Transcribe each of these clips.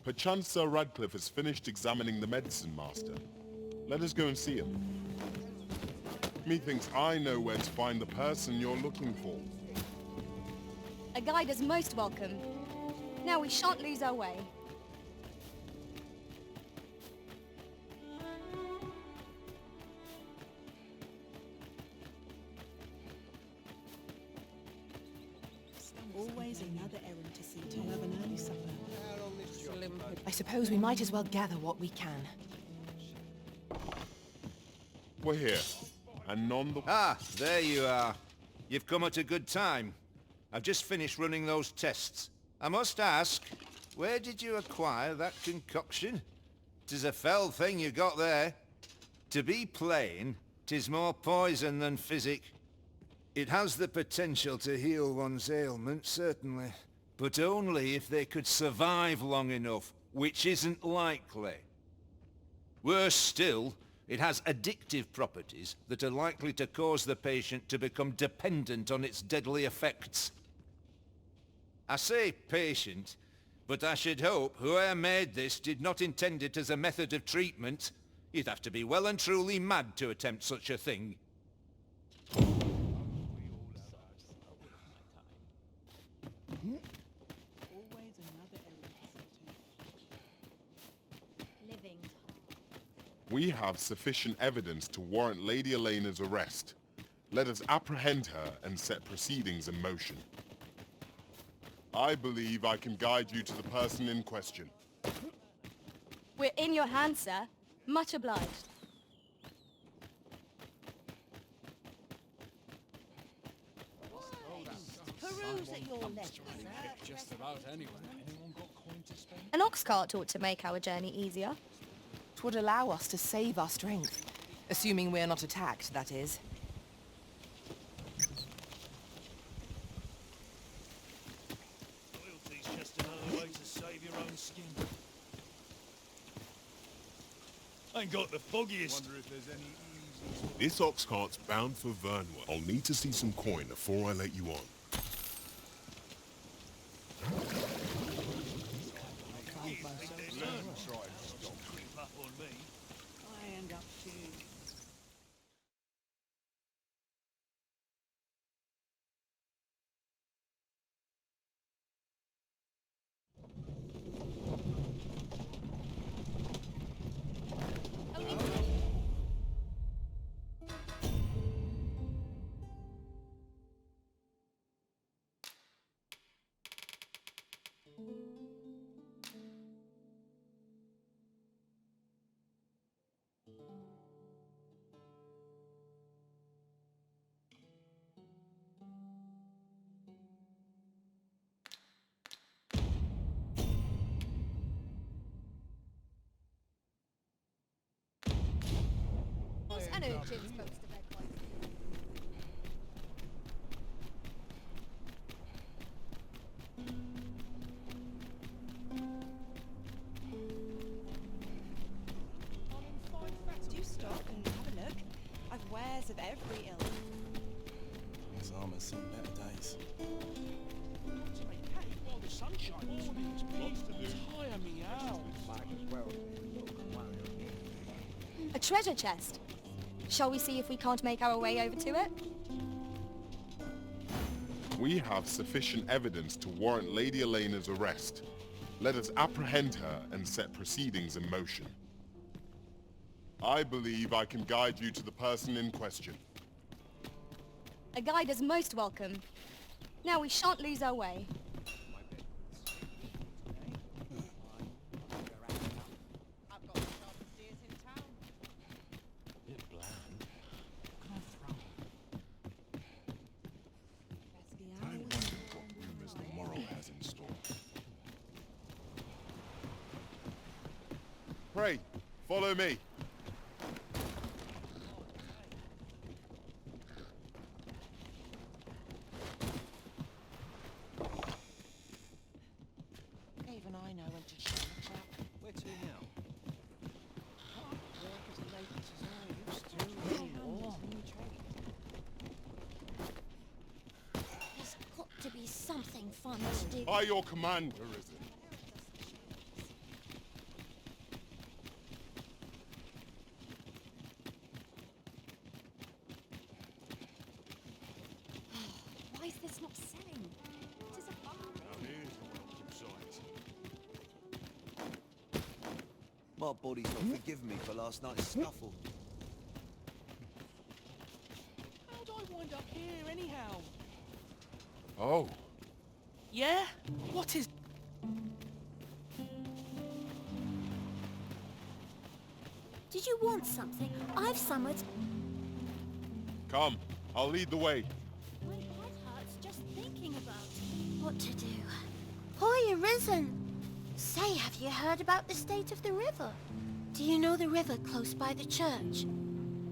Perchance Sir Radcliffe has finished examining the medicine master. Let us go and see him. Methinks I know where to find the person you're looking for. A guide is most welcome. Now we shan't lose our way. Always another errand to see to have an early supper. I suppose we might as well gather what we can. We're here, and none the... Ah, there you are. You've come at a good time. I've just finished running those tests. I must ask, where did you acquire that concoction? 'Tis a fell thing you got there. To be plain, 'tis more poison than physic. It has the potential to heal one's ailments, certainly. But only if they could survive long enough, which isn't likely. Worse still, it has addictive properties that are likely to cause the patient to become dependent on its deadly effects. I say patient, but I should hope whoever made this did not intend it as a method of treatment. You'd have to be well and truly mad to attempt such a thing. We have sufficient evidence to warrant Lady Elena's arrest. Let us apprehend her and set proceedings in motion. I believe I can guide you to the person in question. We're in your hands, sir. Much obliged. Peruse at your leisure. Just about anywhere. An ox cart ought to make our journey easier. 'Twould allow us to save our strength. Assuming we're not attacked, that is. Loyalty's just another way to save your own skin. Ain't got the foggiest. Wonder if there's any easy... This ox cart's bound for Vernworth. I'll need to see some coin before I let you on. I end up too. An urchin's supposed to bed quite Do stop and have a look. I've wares of every ilk. His armor's seen better days. While the sun shines. Tire me out. A treasure chest. Shall we see if we can't make our way over to it? We have sufficient evidence to warrant Lady Elena's arrest. Let us apprehend her and set proceedings in motion. I believe I can guide you to the person in question. A guide is most welcome. Now we shan't lose our way. Pray, follow me. Even I know when to shut the trap. Where to now? Work as late as I used to. There's got to be something fun to do. By your command, Arisen. my body's not forgiven me for last night's scuffle. How'd I wind up here, anyhow? Oh, Yeah? What is... Did you want something? I've somewhere to... come. I'll lead the way. My head hurts just thinking about what to do. Hoy, Arisen! Say, have you heard about the state of the river? Do you know the river close by the church?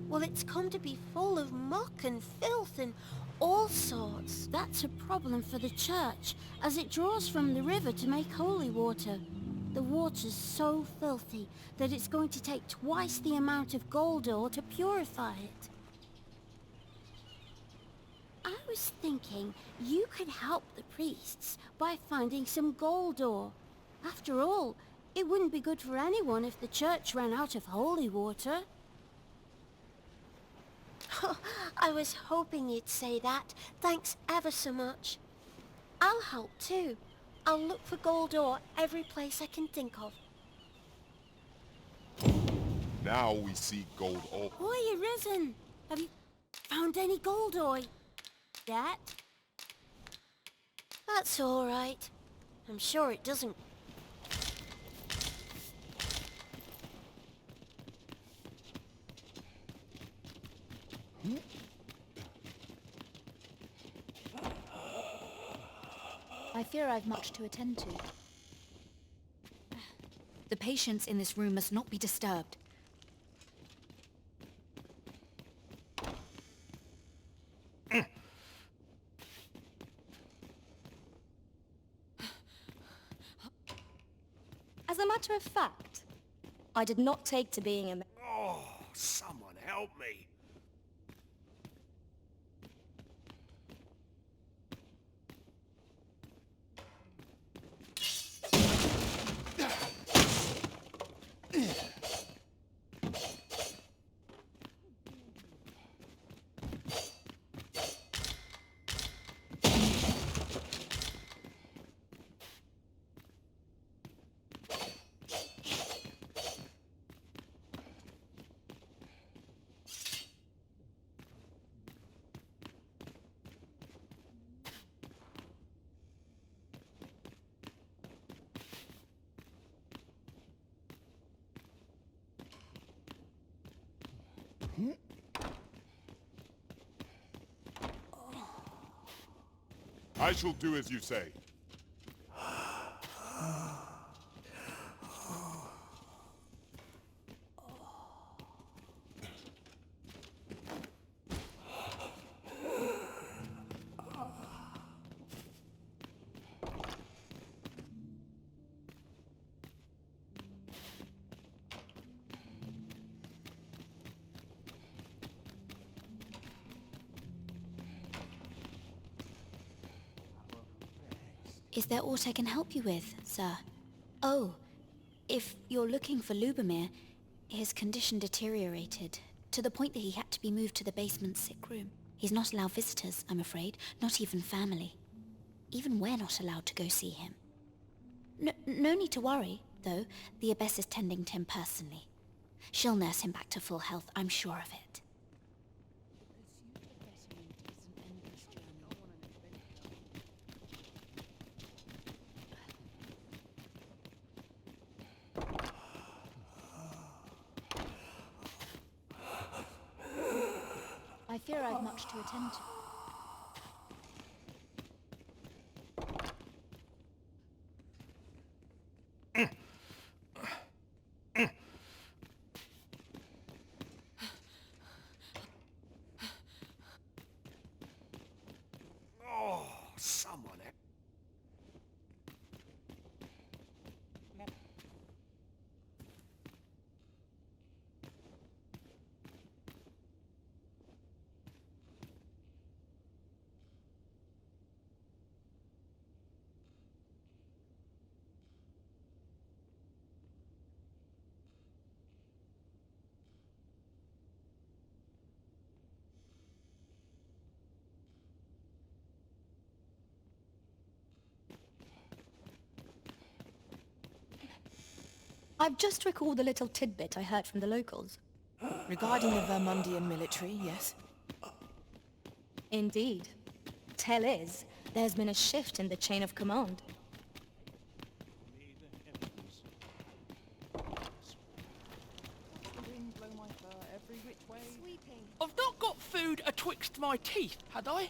Well, it's come to be full of muck and filth and all sorts. That's a problem for the church, as it draws from the river to make holy water. The water's so filthy that it's going to take twice the amount of gold ore to purify it. I was thinking you could help the priests by finding some gold ore. After all, it wouldn't be good for anyone if the church ran out of holy water. I was hoping you'd say that. Thanks ever so much. I'll help too. I'll look for gold ore every place I can think of. Now we seek gold ore. Hoy, Arisen! Have you found any gold ore yet? That's all right. I'm sure it doesn't... I fear I've much to attend to. The patients in this room must not be disturbed. As a matter of fact, I did not take to being a... Oh, someone help me. I shall do as you say. Is there aught I can help you with, sir? Oh, if you're looking for Lubomir, his condition deteriorated to the point that he had to be moved to the basement sick room. He's not allowed visitors, I'm afraid, not even family. Even we're not allowed to go see him. No need to worry, though. The Abbess is tending to him personally. She'll nurse him back to full health, I'm sure of it. I fear I've much to attend to. Oh, someone help. I've just recalled a little tidbit I heard from the locals. Regarding the Vermundian military, yes? Indeed. Tell is, there's been a shift in the chain of command. I've not got food atwixt my teeth, had I?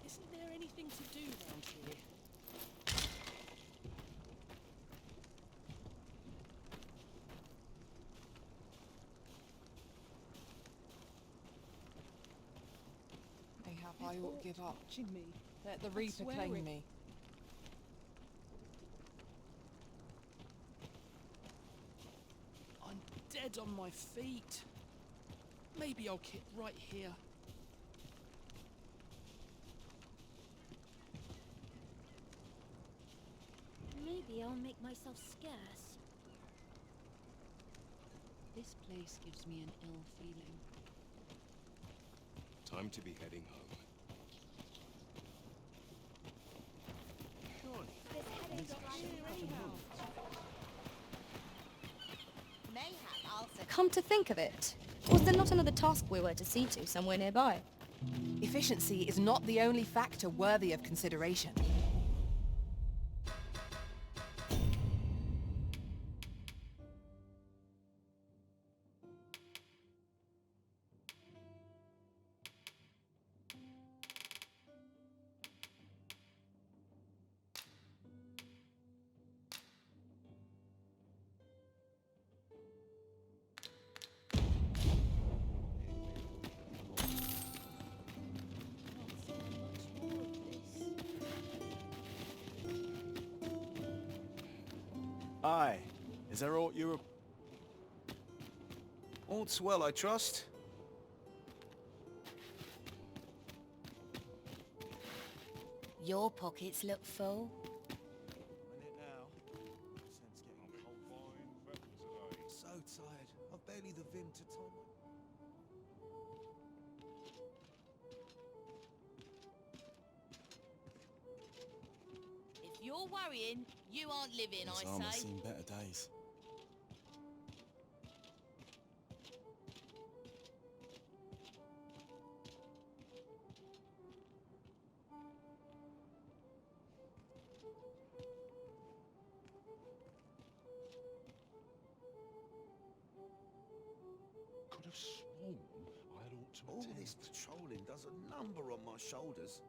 Isn't there anything to do round here? Mayhap I ought give up. Let the Reaper claim me. I'm dead on my feet. Maybe I'll kit right here. Maybe I'll make myself scarce. This place gives me an ill feeling. Time to be heading home. Come to think of it, was there not another task we were to see to somewhere nearby? Efficiency is not the only factor worthy of consideration. Aye. Is there aught you... All's well, I trust? Your pockets look full. So tired. I've barely the vim to Tom. If you're worrying, you aren't living, I say. Seen better days. Could have sworn I had ought to All attend. this patrolling does a number on my shoulders.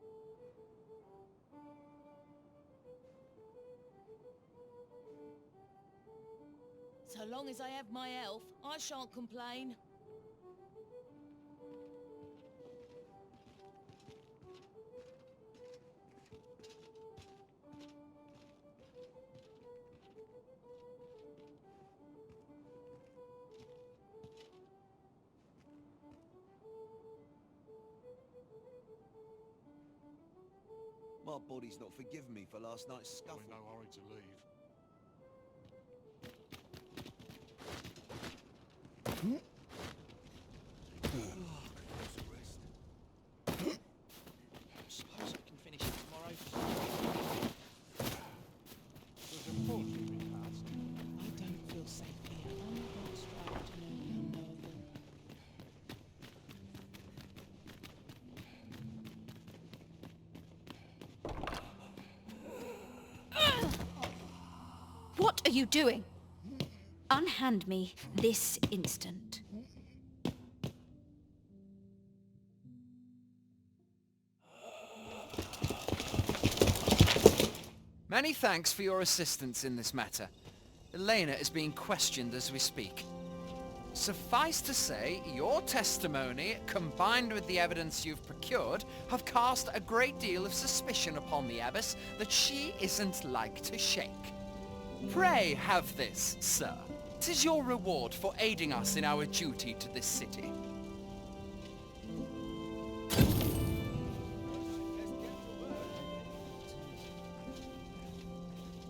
So long as I have my health, I shan't complain. My body's not forgiven me for last night's I'm scuffle. in no hurry to leave. Suppose I can finish it tomorrow. There's a port you've been past. I don't feel safe here. I'm not strive to know the unknowable. What are you doing? Unhand me this instant. Many thanks for your assistance in this matter. Elena is being questioned as we speak. Suffice to say, your testimony, combined with the evidence you've procured, have cast a great deal of suspicion upon the abbess that she isn't like to shake. Pray have this, sir. 'Tis your reward for aiding us in our duty to this city.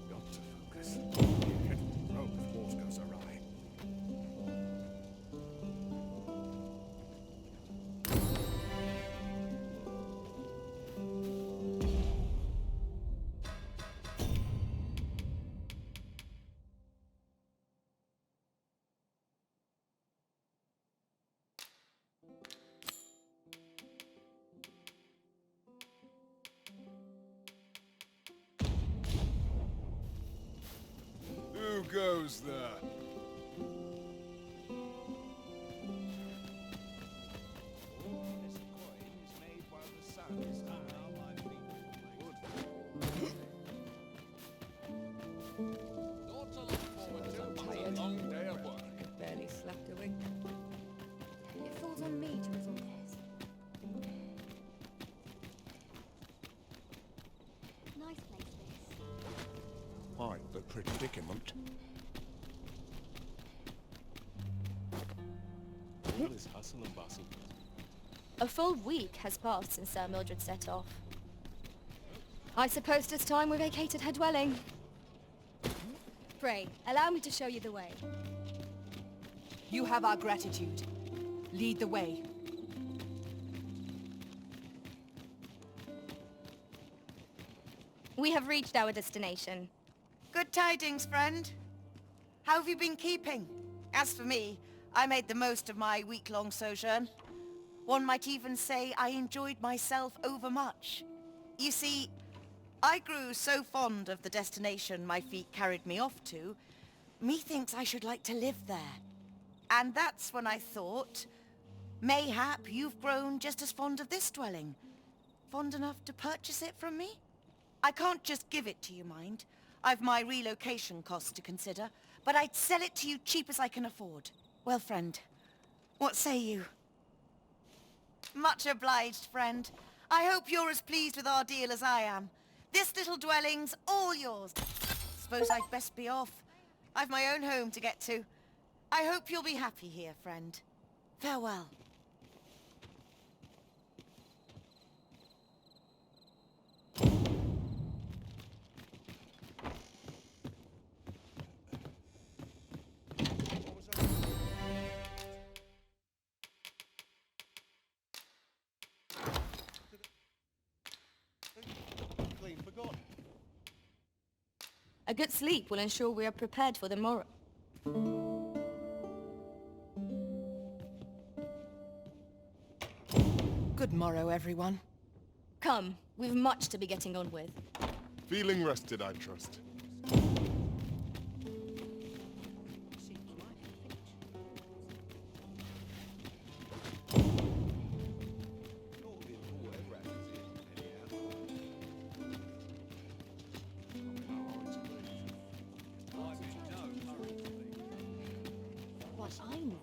Got to focus. Head for the road if wars goes awry. Who goes there? Barely slept a wink. It falls on me to resolve this. Nice place, this. Right, but predicament. All this hustle and bustle. A full week has passed since Sir Mildred set off. I suppose it's time we vacated her dwelling. Pray, allow me to show you the way. You have our gratitude. Lead the way. We have reached our destination. Good tidings, friend. How have you been keeping? As for me, I made the most of my week-long sojourn. One might even say I enjoyed myself overmuch. You see, I grew so fond of the destination my feet carried me off to, methinks I should like to live there. And that's when I thought, mayhap you've grown just as fond of this dwelling. Fond enough to purchase it from me? I can't just give it to you, mind. I've my relocation costs to consider, but I'd sell it to you cheap as I can afford. Well, friend, what say you? Much obliged, friend. I hope you're as pleased with our deal as I am. This little dwelling's all yours. Suppose I'd best be off. I've my own home to get to. I hope you'll be happy here, friend. Farewell. Clean forgotten. A good sleep will ensure we are prepared for the morrow. Good morrow, everyone. Come, we've much to be getting on with. Feeling rested, I trust. What I know.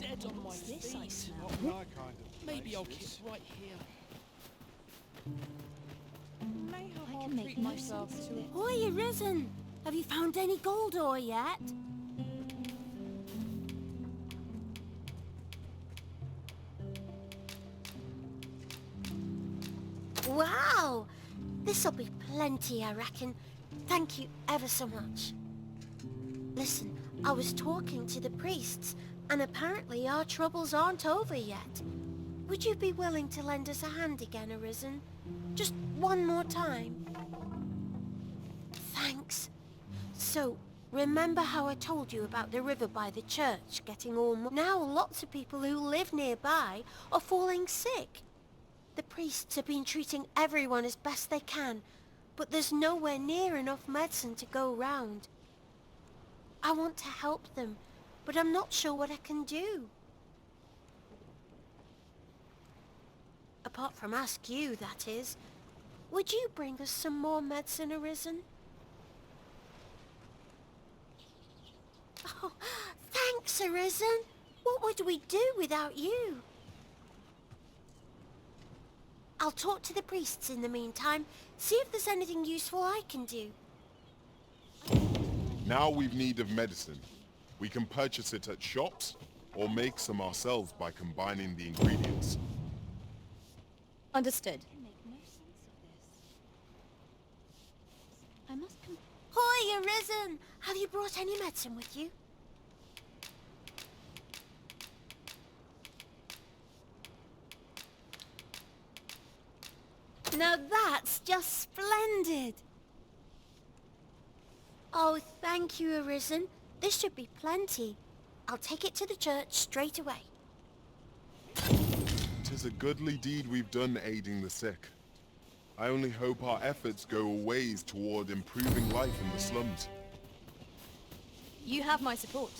Dead on my feet. Not my kind of Maybe I'll place, keep this. right here. May have I hard can make treat no myself sense to of it. this. Oi, Arisen! Have you found any gold ore yet? Wow! This'll be plenty, I reckon. Thank you ever so much. Listen, I was talking to the priests, and apparently our troubles aren't over yet. Would you be willing to lend us a hand again, Arisen? Just one more time? Thanks. So, remember how I told you about the river by the church getting all... Now lots of people who live nearby are falling sick. The priests have been treating everyone as best they can, but there's nowhere near enough medicine to go round. I want to help them, but I'm not sure what I can do. Apart from ask you, that is. Would you bring us some more medicine, Arisen? Oh, thanks, Arisen. What would we do without you? I'll talk to the priests in the meantime, see if there's anything useful I can do. Now we've need of medicine. We can purchase it at shops, or make some ourselves by combining the ingredients. Understood. I must Hoi, Arisen! Have you brought any medicine with you? Now that's just splendid! Oh, thank you, Arisen. This should be plenty. I'll take it to the church straight away. 'Tis a goodly deed we've done aiding the sick. I only hope our efforts go a ways toward improving life in the slums. You have my support.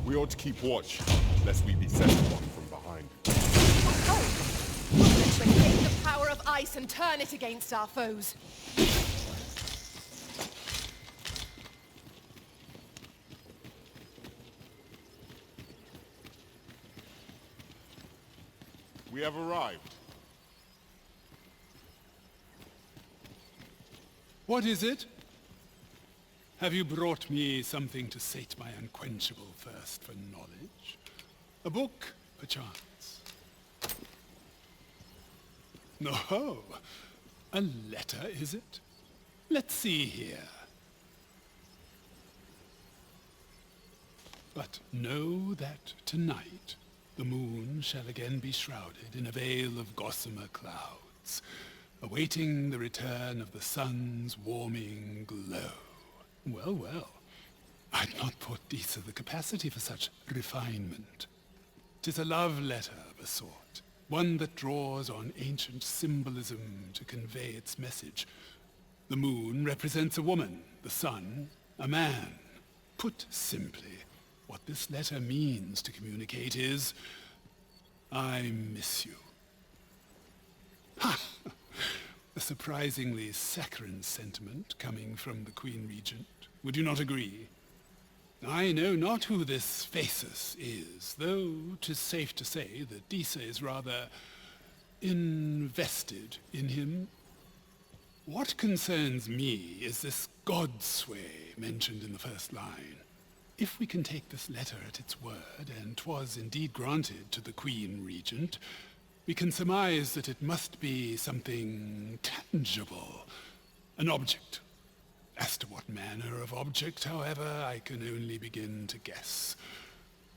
We ought to keep watch, lest we be set upon from behind. Oh! Let's take the power of ice and turn it against our foes. We have arrived. What is it? Have you brought me something to sate my unquenchable thirst for knowledge? A book, perchance? No, a letter, is it? Let's see here. But know that tonight the moon shall again be shrouded in a veil of gossamer clouds, awaiting the return of the sun's warming glow. Well, well. I'd not thought Disa the capacity for such refinement. 'Tis a love letter of a sort, one that draws on ancient symbolism to convey its message. The moon represents a woman, the sun, a man. Put simply, what this letter means to communicate is, I miss you. Ha! A surprisingly saccharine sentiment coming from the Queen Regent. Would you not agree? I know not who this Phasis is, though 'tis safe to say that Disa is rather invested in him. What concerns me is this godsway mentioned in the first line. If we can take this letter at its word, and 'twas indeed granted to the Queen Regent, we can surmise that it must be something tangible, an object. As to what manner of object, however, I can only begin to guess,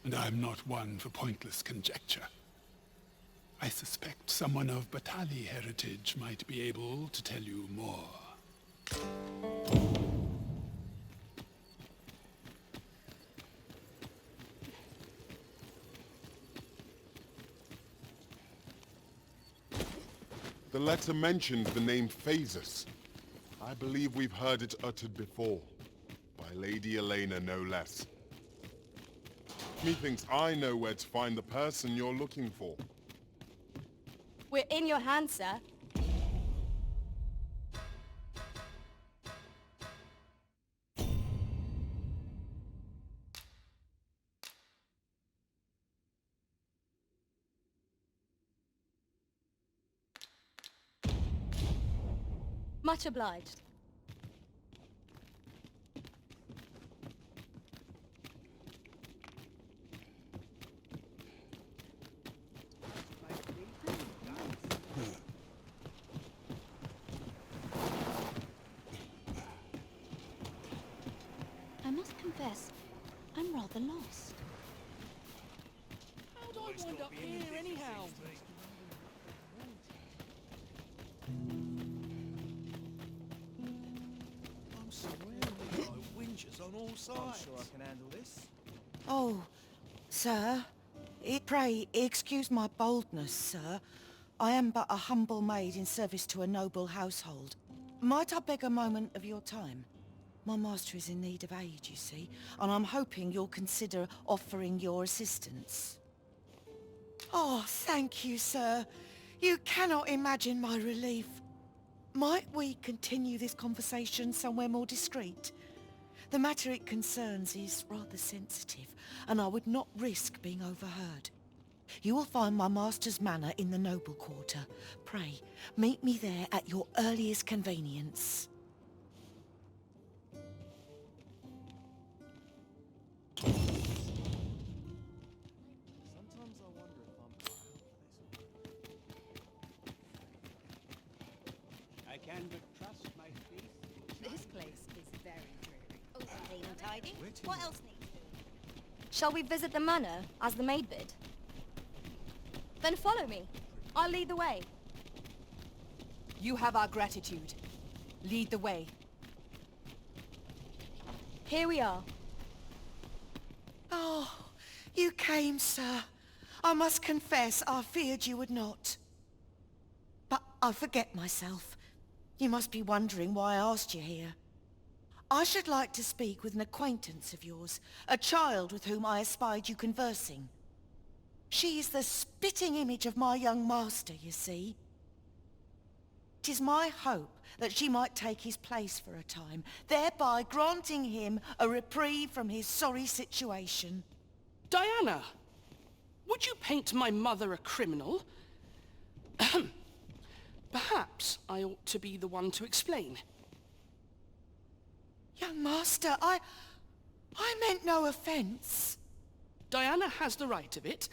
and I'm not one for pointless conjecture. I suspect someone of Batali heritage might be able to tell you more. The letter mentions the name Phasis. I believe we've heard it uttered before, by Lady Elena no less. Methinks I know where to find the person you're looking for. We're in your hands, sir. Much obliged. I must confess, I'm rather lost. How'd I wind up here anyhow? I'm surrounded by winches on all sides. I'm sure I can handle this. Oh, sir. Pray, excuse my boldness, sir. I am but a humble maid in service to a noble household. Might I beg a moment of your time? My master is in need of aid, you see, and I'm hoping you'll consider offering your assistance. Oh, thank you, sir. You cannot imagine my relief. Might we continue this conversation somewhere more discreet? The matter it concerns is rather sensitive, and I would not risk being overheard. You will find my master's manor in the noble quarter. Pray, meet me there at your earliest convenience. Sometimes I wonder if I'm clean and tidy. What else needs doing? Shall we visit the manor, as the maid bid? Then follow me. I'll lead the way. You have our gratitude. Lead the way. Here we are. Oh, you came, sir. I must confess I feared you would not. But I forget myself. You must be wondering why I asked you here. I should like to speak with an acquaintance of yours, a child with whom I espied you conversing. She is the spitting image of my young master, you see. 'Tis my hope that she might take his place for a time, thereby granting him a reprieve from his sorry situation. Diana, would you paint my mother a criminal? Ahem. Perhaps I ought to be the one to explain. Young master, I meant no offence. Diana has the right of it,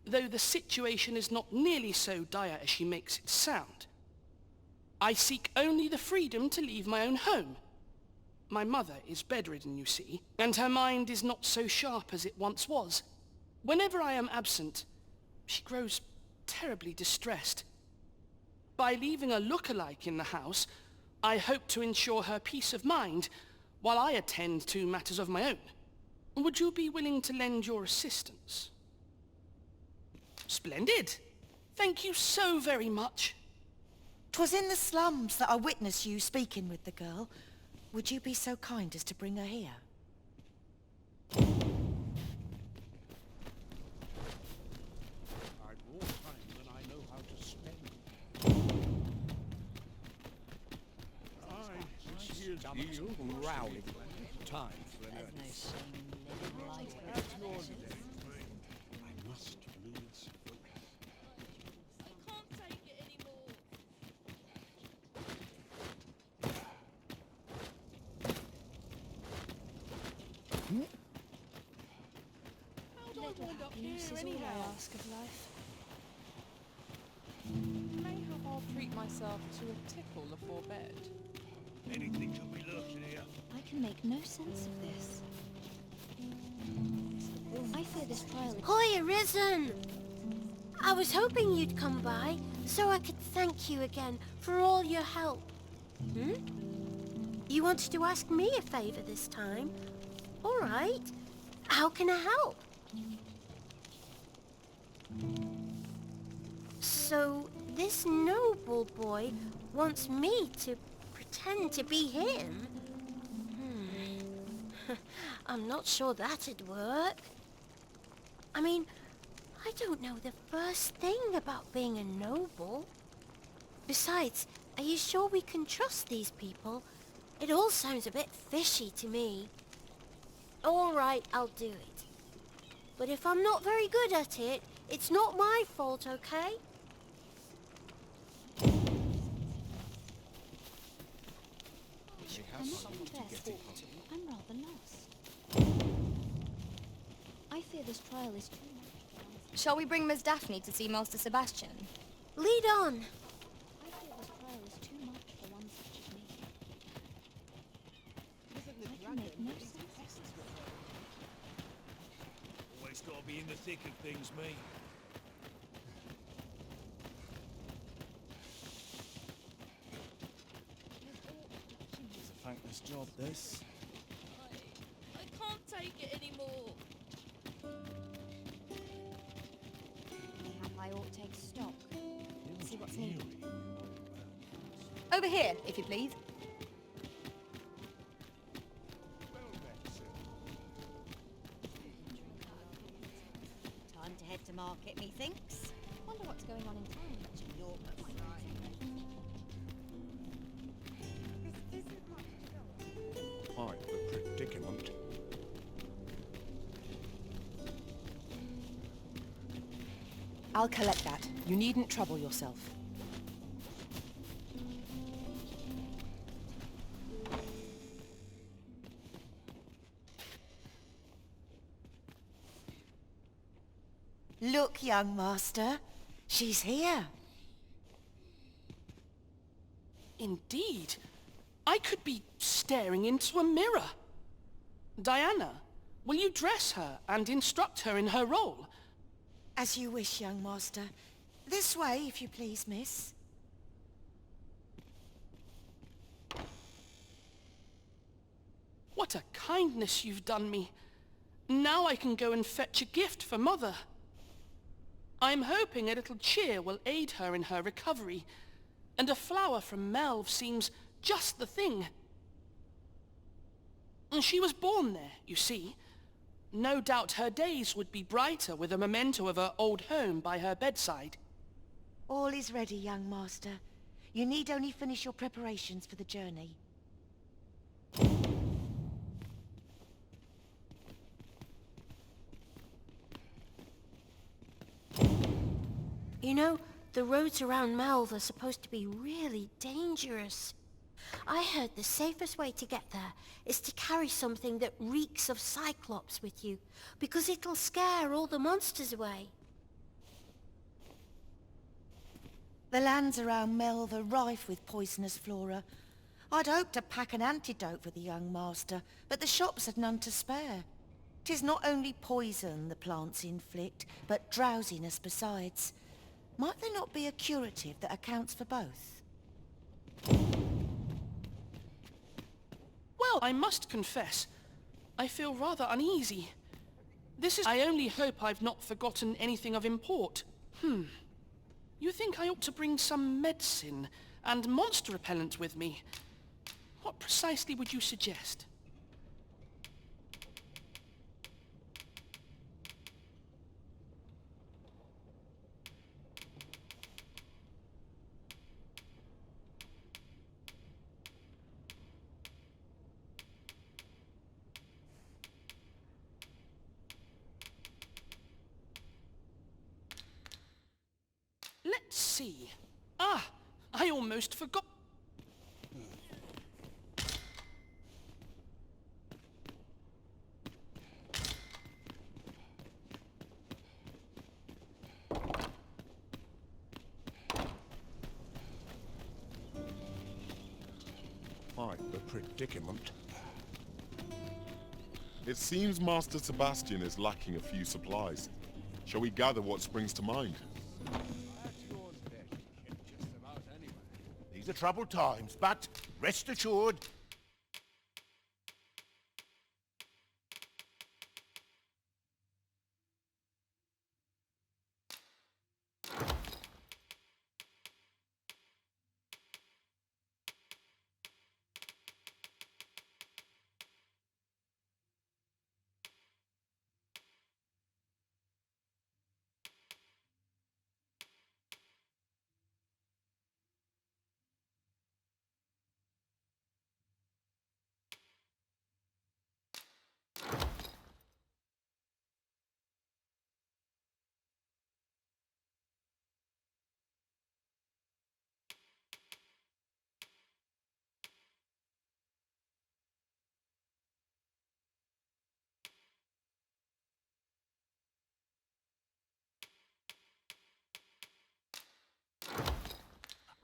though the situation is not nearly so dire as she makes it sound. I seek only the freedom to leave my own home. My mother is bedridden, you see, and her mind is not so sharp as it once was. Whenever I am absent, she grows terribly distressed. By leaving a look-alike in the house, I hope to ensure her peace of mind while I attend to matters of my own. Would you be willing to lend your assistance? Splendid! Thank you so very much. 'Twas in the slums that I witnessed you speaking with the girl. Would you be so kind as to bring her here? I'd more time than I know how to spend. Here's Eel Rowley. Time for an earnest. That's your day, friend. I must lose focus. I can't take it anymore. How do I wind up here anyhow? I ask of life. Mayhap I'll treat myself to a tickle afore bed. Anything to be lurking here. I can make no sense of this. I fear this trial... Hoy, Arisen! I was hoping you'd come by, so I could thank you again for all your help. Hmm? You wanted to ask me a favor this time? All right. How can I help? So, this noble boy wants me to pretend to be him? I'm not sure that'd work. I mean, I don't know the first thing about being a noble. Besides, are you sure we can trust these people? It all sounds a bit fishy to me. All right, I'll do it. But if I'm not very good at it, it's not my fault, okay? I'm not the best. I'm rather lost. I fear this trial is too much. Shall we bring Miss Daphne to see Master Sebastian? Lead on. I fear this trial is too much for one such as me. I can make no sense of this. Always gotta be in the thick of things, me. It's a thankless job, this. I can't take it anymore. Mayhap I ought to take stock. See what's needed. Over here, if you please. Time to head to market, methinks. Wonder what's going on in town. Quite the predicament. I'll collect that. You needn't trouble yourself. Look, young master. She's here. Indeed. I could be staring into a mirror. Diana, will you dress her and instruct her in her role? As you wish, young master. This way, if you please, miss. What a kindness you've done me. Now I can go and fetch a gift for Mother. I'm hoping a little cheer will aid her in her recovery, and a flower from Melve seems just the thing. She was born there, you see. No doubt her days would be brighter with a memento of her old home by her bedside. All is ready, young master. You need only finish your preparations for the journey. You know, the roads around Melve are supposed to be really dangerous. I heard the safest way to get there is to carry something that reeks of Cyclops with you, because it'll scare all the monsters away. The lands around Melve are rife with poisonous flora. I'd hoped to pack an antidote for the young master, but the shops had none to spare. 'Tis not only poison the plants inflict, but drowsiness besides. Might there not be a curative that accounts for both? Well, I must confess, I feel rather uneasy. I only hope I've not forgotten anything of import. You think I ought to bring some medicine and monster repellent with me? What precisely would you suggest? Let's see. I almost forgot. Quite the predicament. It seems Master Sebastian is lacking a few supplies. Shall we gather what springs to mind? These are troubled times, but rest assured,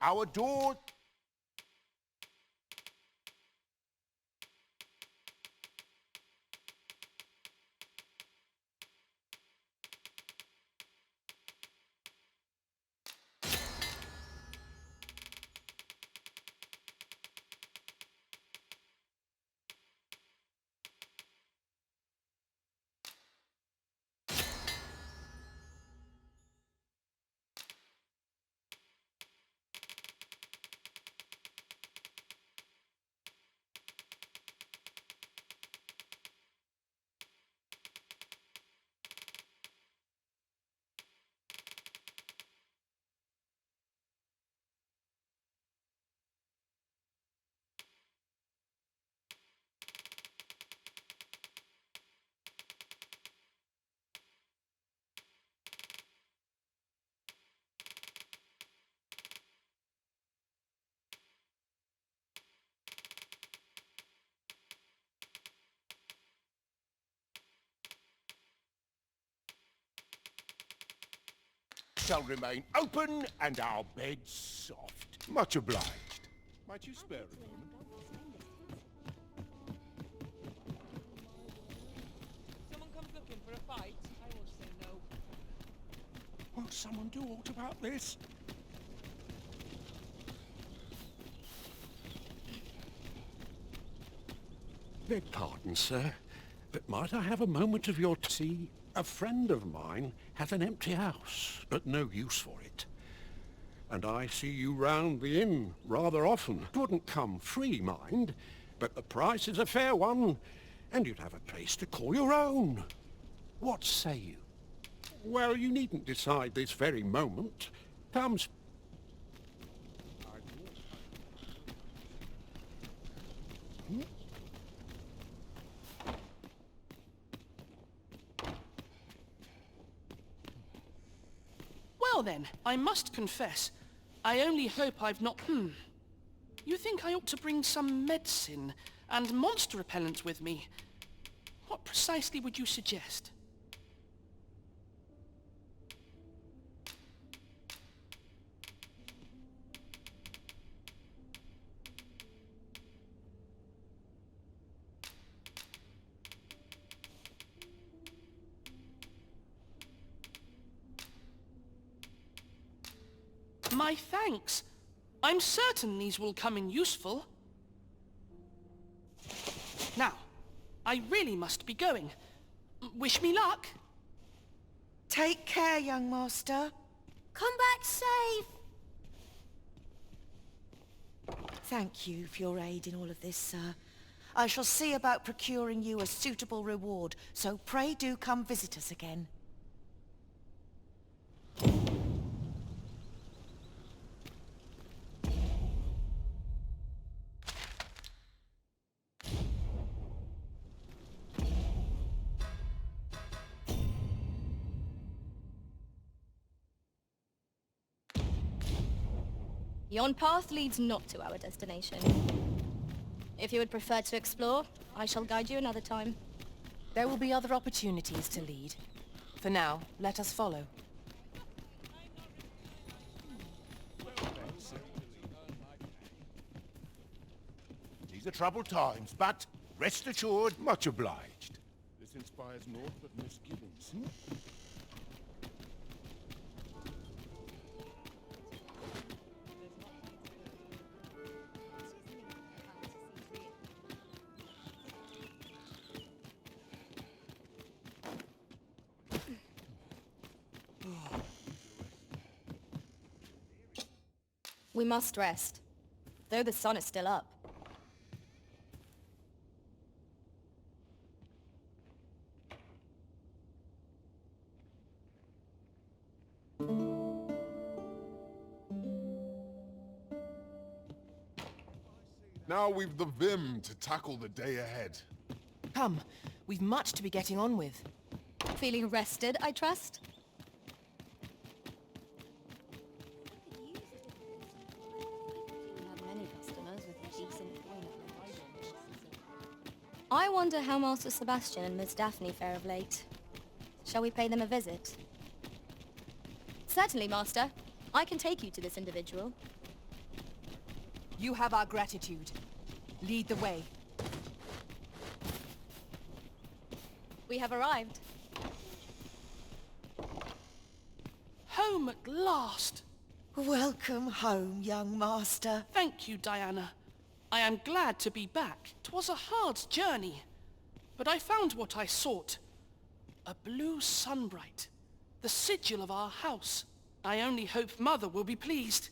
our door... shall remain open and our beds soft. Much obliged. Might you spare a moment? someone do aught about this? Beg pardon, sir, but might I have a moment of your tea? A friend of mine hath an empty house, but no use for it. And I see you round the inn rather often. Wouldn't come free, mind, but the price is a fair one, and you'd have a place to call your own. What say you? Well, you needn't decide this very moment. Come. Well then, I must confess, I only hope I've not... You think I ought to bring some medicine and monster repellent with me? What precisely would you suggest? My thanks. I'm certain these will come in useful. Now, I really must be going. Wish me luck. Take care, young master. Come back safe. Thank you for your aid in all of this, sir. I shall see about procuring you a suitable reward, so pray do come visit us again. Yon path leads not to our destination. If you would prefer to explore, I shall guide you another time. There will be other opportunities to lead. For now, let us follow. These are troubled times, but rest assured, much obliged. This inspires naught but misgivings. We must rest, though the sun is still up. Now we've the vim to tackle the day ahead. Come, we've much to be getting on with. Feeling rested, I trust? I wonder how Master Sebastian and Miss Daphne fare of late. Shall we pay them a visit? Certainly, Master. I can take you to this individual. You have our gratitude. Lead the way. We have arrived. Home at last! Welcome home, young master. Thank you, Diana. I am glad to be back. 'Twas a hard journey, but I found what I sought. A blue sunbright, the sigil of our house. I only hope Mother will be pleased.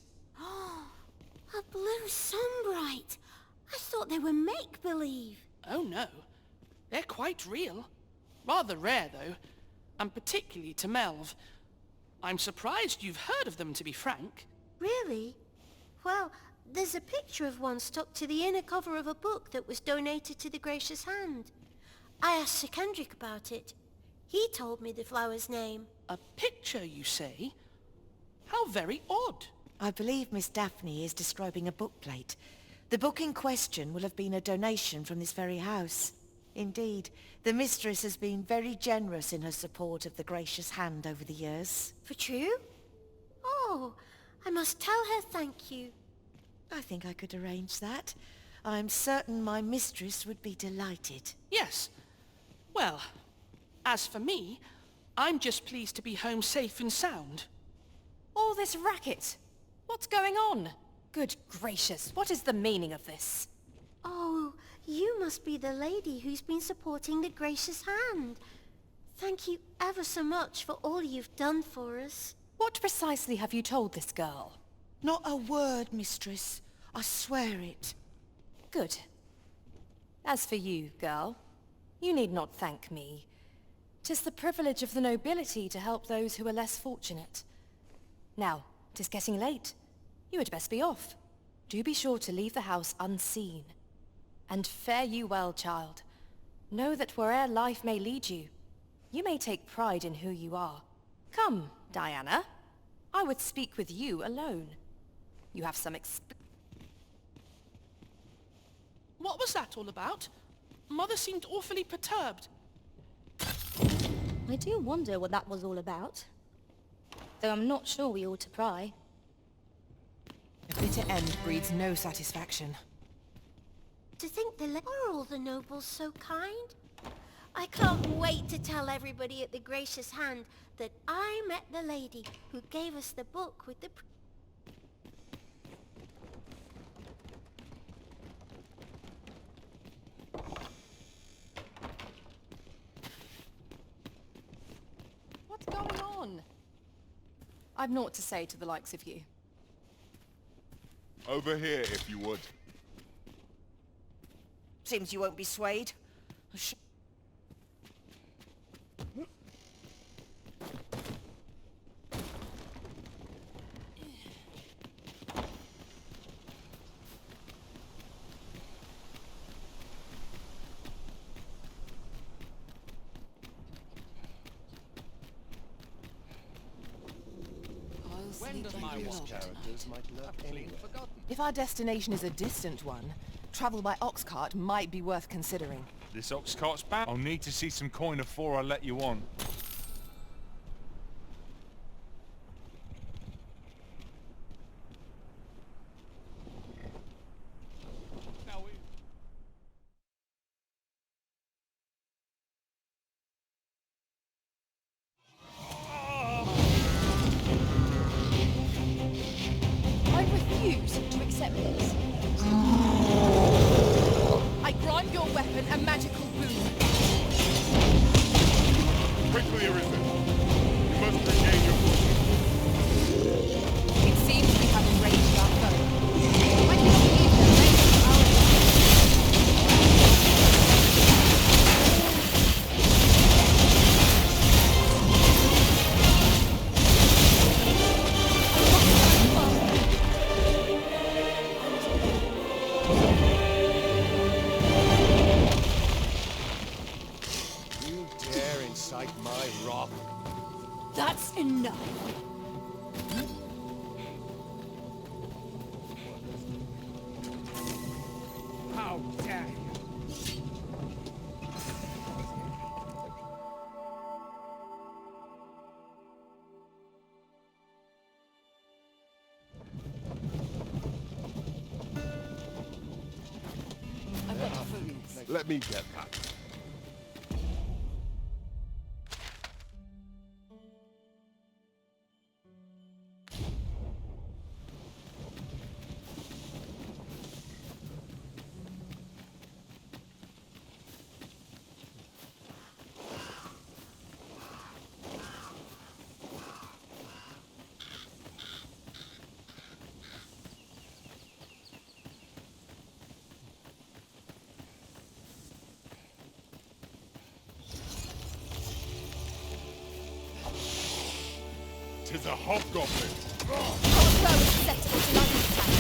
A blue sunbright. I thought they were make-believe. Oh no, they're quite real. Rather rare though, and particularly to Melv. I'm surprised you've heard of them, to be frank. Really? Well, there's a picture of one stuck to the inner cover of a book that was donated to the Gracious Hand. I asked Sir Kendrick about it. He told me the flower's name. A picture, you say? How very odd. I believe Miss Daphne is describing a bookplate. The book in question will have been a donation from this very house. Indeed, the mistress has been very generous in her support of the Gracious Hand over the years. For true? Oh, I must tell her thank you. I think I could arrange that. I'm certain my mistress would be delighted. Yes. Well, as for me, I'm just pleased to be home safe and sound. all this racket? What's going on? Good gracious, what is the meaning of this? Oh, you must be the lady who's been supporting the Gracious Hand. Thank you ever so much for all you've done for us. What precisely have you told this girl? Not a word, mistress. I swear it. Good. As for you, girl, you need not thank me. 'Tis the privilege of the nobility to help those who are less fortunate. Now, 'tis getting late. You had best be off. Do be sure to leave the house unseen. And fare you well, child. Know that where'er life may lead you, you may take pride in who you are. Come, Diana. I would speak with you alone. You have some What was that all about? Mother seemed awfully perturbed. I do wonder what that was all about. Though I'm not sure we ought to pry. A bitter end breeds no satisfaction. To think are all the nobles so kind? I can't wait to tell everybody at the Gracious Hand that I met the lady who gave us the book with the... What's going on? I've naught to say to the likes of you. Over here, if you would. Seems you won't be swayed. When does my watch characters might lurk anywhere? If our destination is a distant one, travel by ox cart might be worth considering. This ox cart's bound. I'll need to see some coin before I let you on. I refuse to accept this. I grant your weapon a magical boon. Quickly, Arisen. You must regain your footing. It seems we have enraged our foe. I cannot leave them late for our You dare incite my wrath? That's enough. How dare you? I've got to focus. Let me get that. Tis a hobgoblin. Crossbow is susceptible to lightning attack.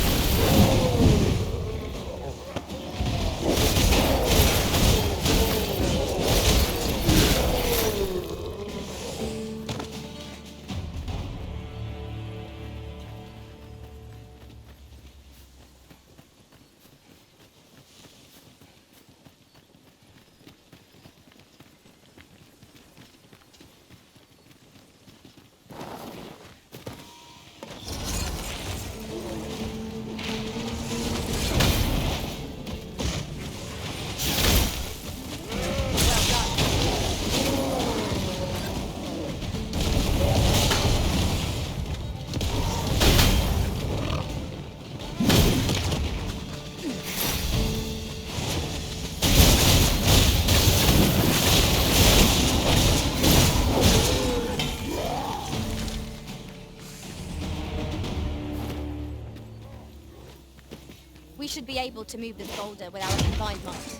should be able to move this boulder with our combined might.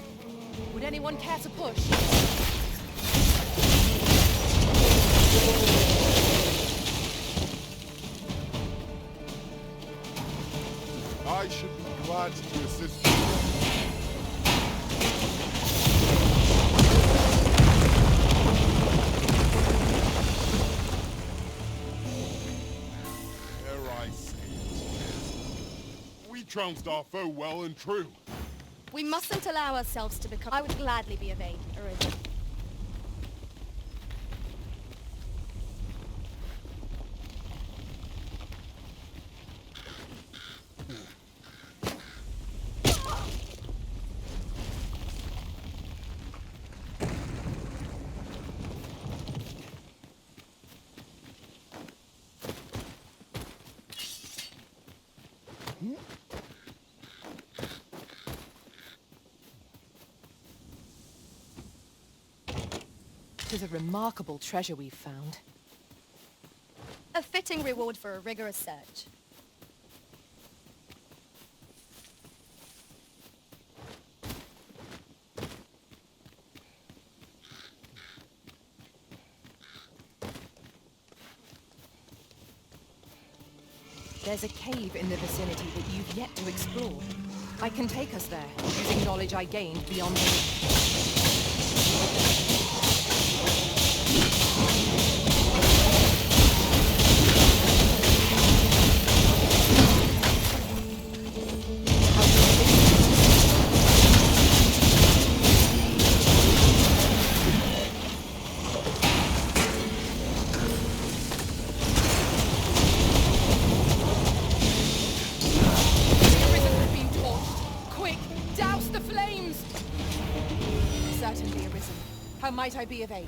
Would anyone care to push? I should be glad to assist you. Dare I say it? We trounced our foe well and true. We mustn't allow ourselves to become... I would gladly be of aid, Arisen. It is a remarkable treasure we've found. A fitting reward for a rigorous search. There's a cave in the vicinity that you've yet to explore. I can take us there, using knowledge I gained beyond the... How might I be of aid?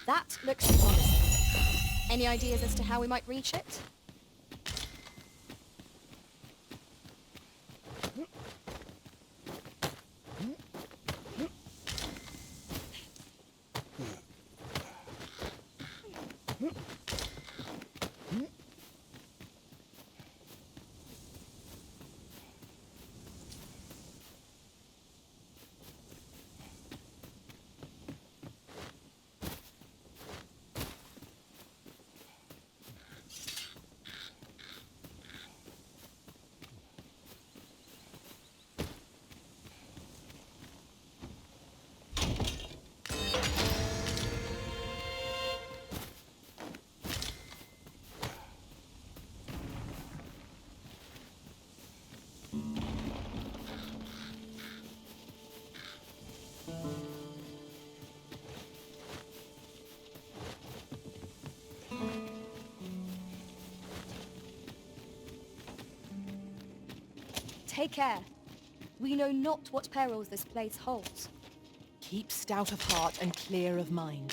That looks promising. Any ideas as to how we might reach it? Take care. We know not what perils this place holds. Keep stout of heart and clear of mind.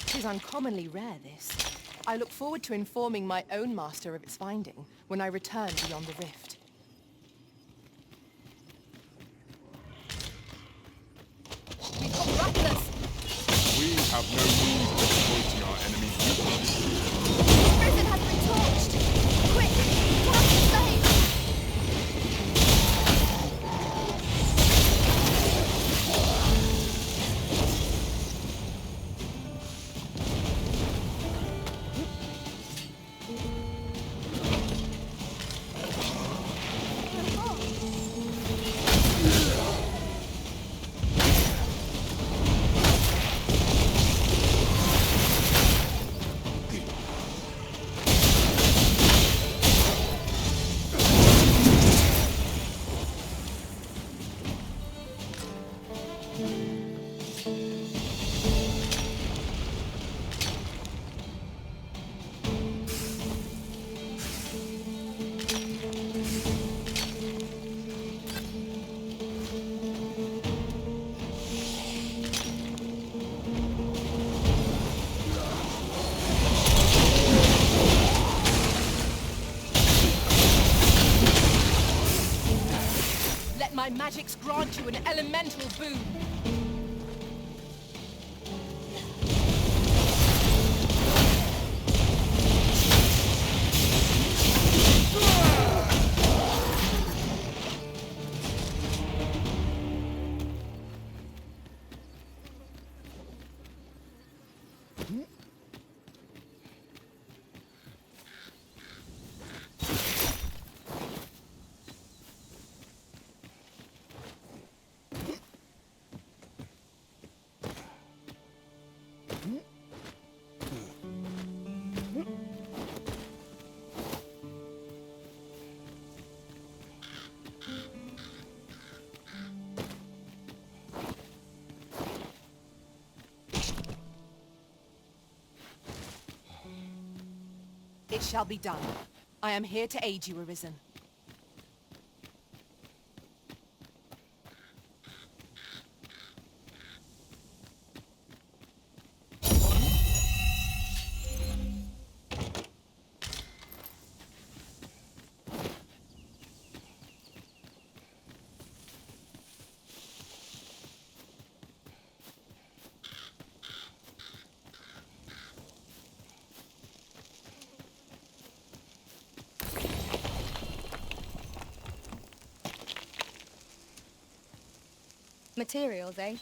It is uncommonly rare, this. I look forward to informing my own master of its finding when I return beyond the rift. We've got rattlers! We have no means of exploiting our enemy's weakness. Prison has been torched! Quick! Plant the flames! magics grant you an elemental boon. It shall be done. I am here to aid you, Arisen. Materials, eh?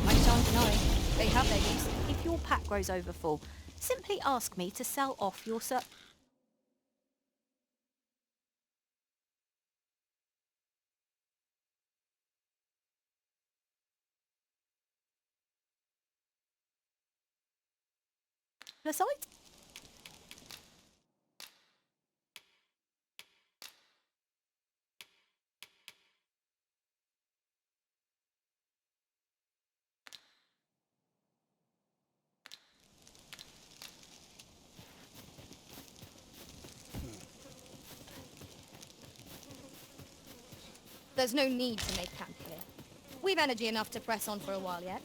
I shan't deny. They have their use. If your pack grows over full, simply ask me to sell off your surplus items. There's no need to make camp here. We've energy enough to press on for a while yet.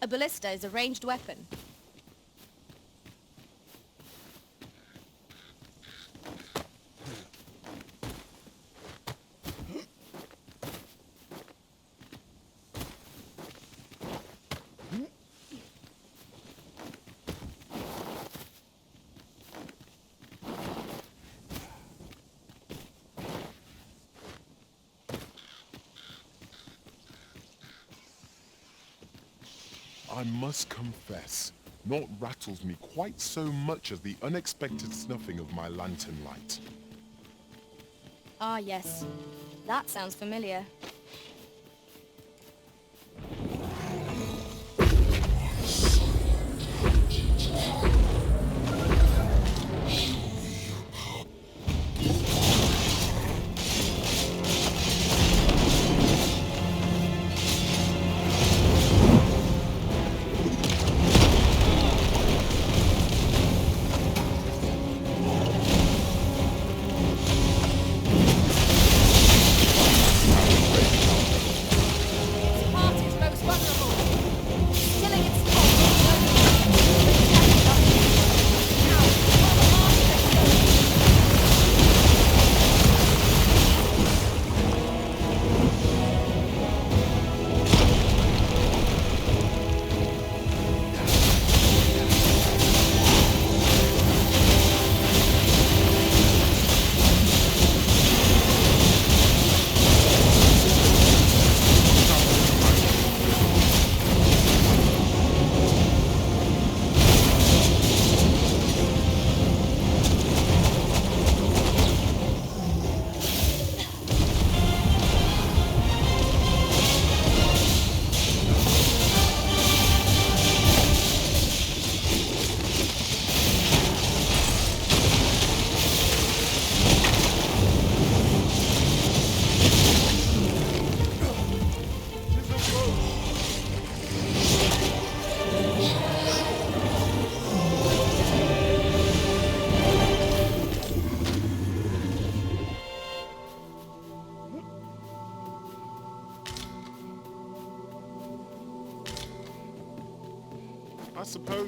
A ballista is a ranged weapon. I must confess, naught rattles me quite so much as the unexpected snuffing of my lantern light. Ah, yes. That sounds familiar.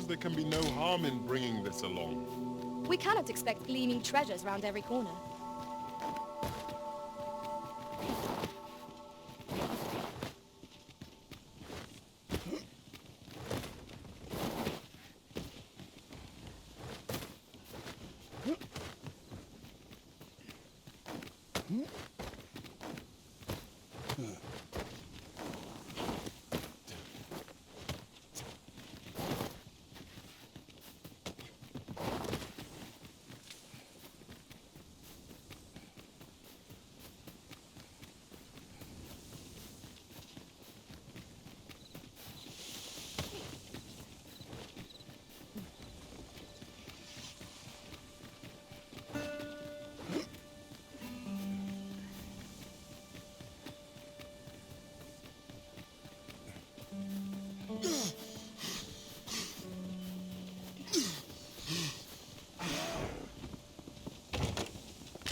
suppose there can be no harm in bringing this along. We cannot expect gleaming treasures round every corner.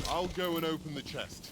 I'll go and open the chest.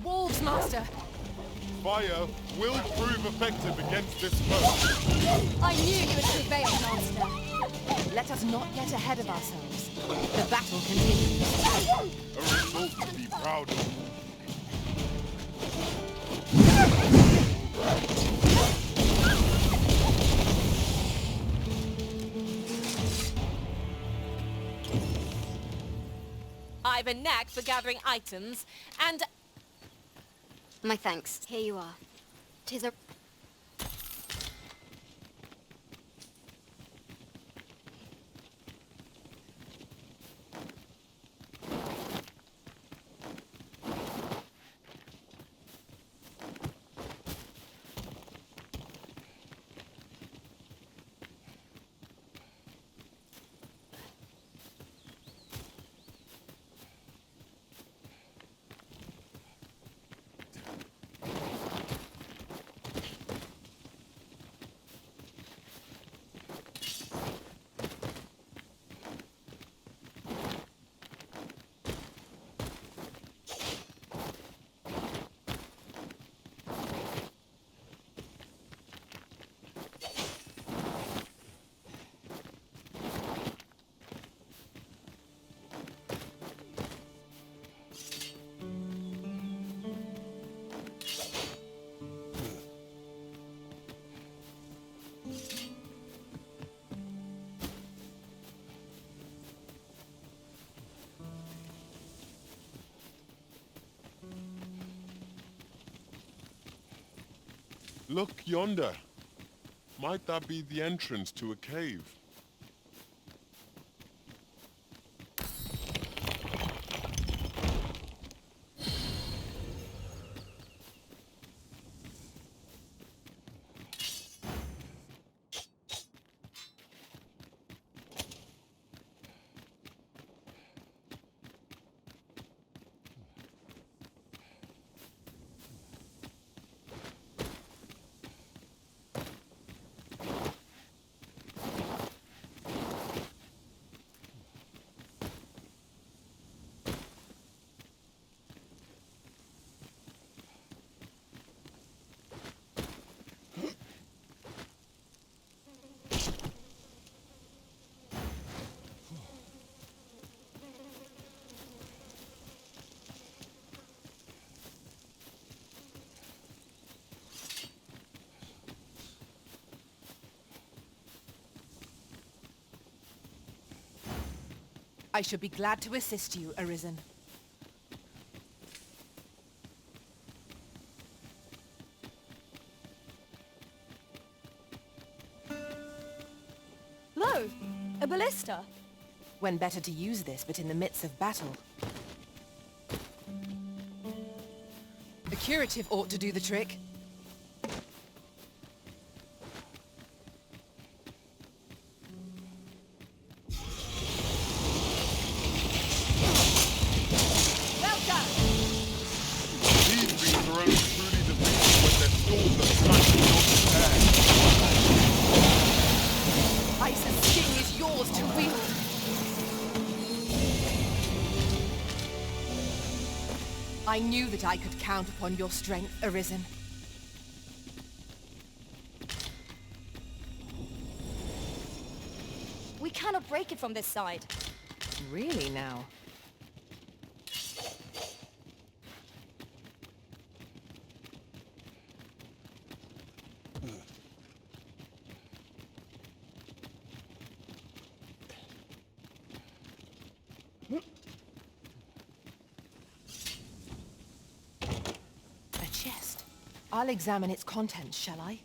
Wolves, Master! Fire will prove effective against this foe. I knew you would prevail, Master. Let us not get ahead of ourselves. The battle continues. A result to be proud of. I've a knack for gathering items, and... My thanks. Here you are. 'Tis a... Look yonder. Might that be the entrance to a cave? I should be glad to assist you, Arisen. Lo! A ballista! When better to use this but in the midst of battle? A curative ought to do the trick. Well done! These beings are only truly defeated when their swords are smashed beyond repair. Ice's sting is yours to wield. I knew that I could count upon your strength, Arisen. We cannot break it from this side. Really now? A chest. I'll examine its contents, shall I?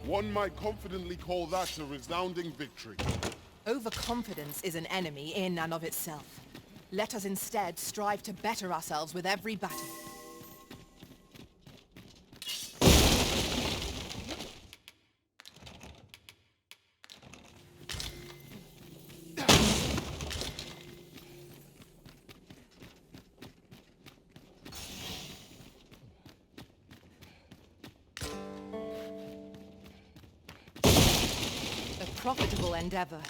One might confidently call that a resounding victory. Overconfidence is an enemy in and of itself. Let us instead strive to better ourselves with every battle. Profitable endeavor.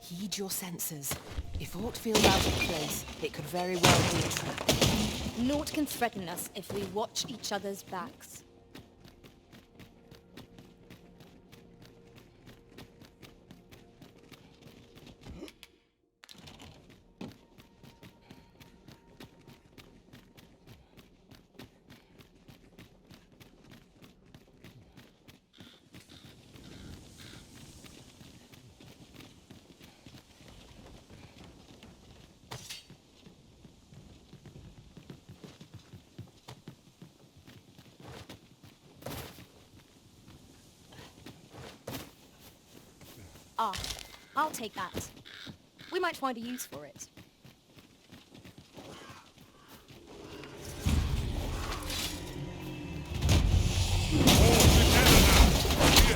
Heed your senses. If aught feels out of place, it could very well be a trap. Naught can threaten us if we watch each other's backs. Ah, I'll take that. We might find a use for it. All together now! We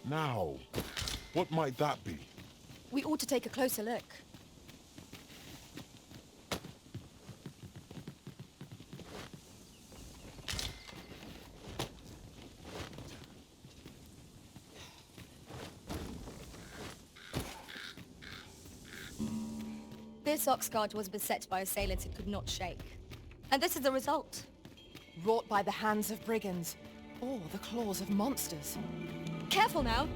Now, what might that be? We ought to take a closer look. This oxguard was beset by assailants it could not shake. And this is the result. Wrought by the hands of brigands, or the claws of monsters. Careful now!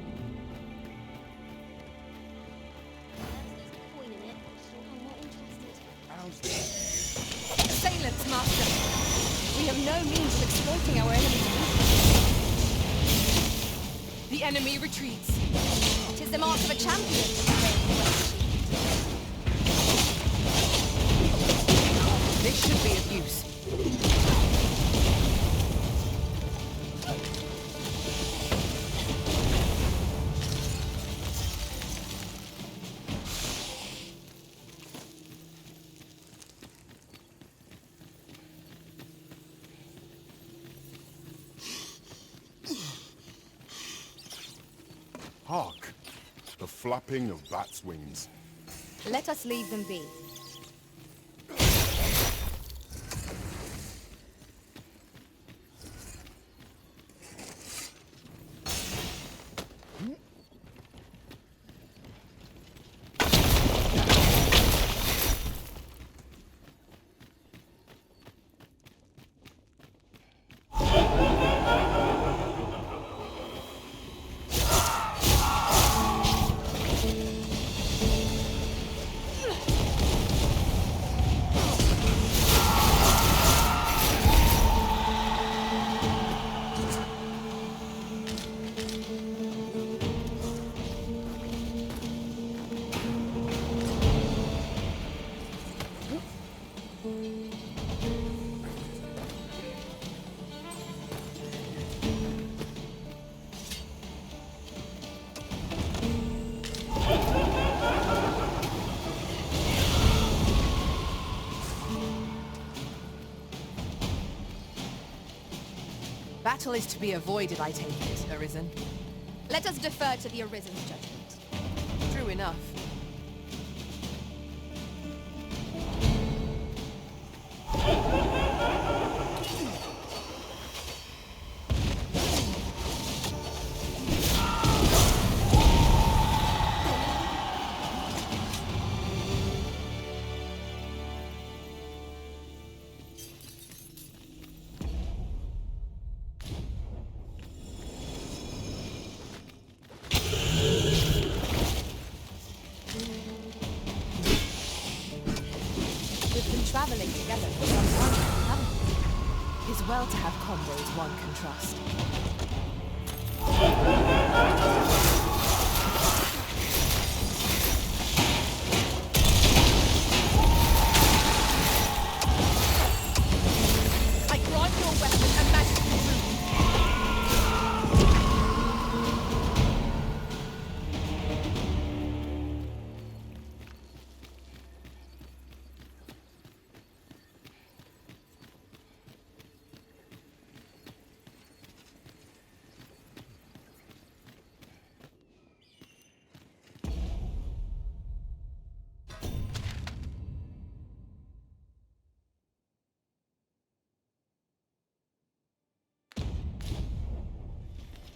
Assailants, Master! We have no means of exploiting our enemy's weakness. The enemy retreats. 'Tis the mark of a champion. This should be of use. Hark! The flapping of bats' wings. Let us leave them be. Battle is to be avoided, I take it, Arisen. Let us defer to the Arisen's judgment. True enough. Traveling together for some time, haven't we? 'Tis well to have comrades one can trust. I grant your weapon a magical rune.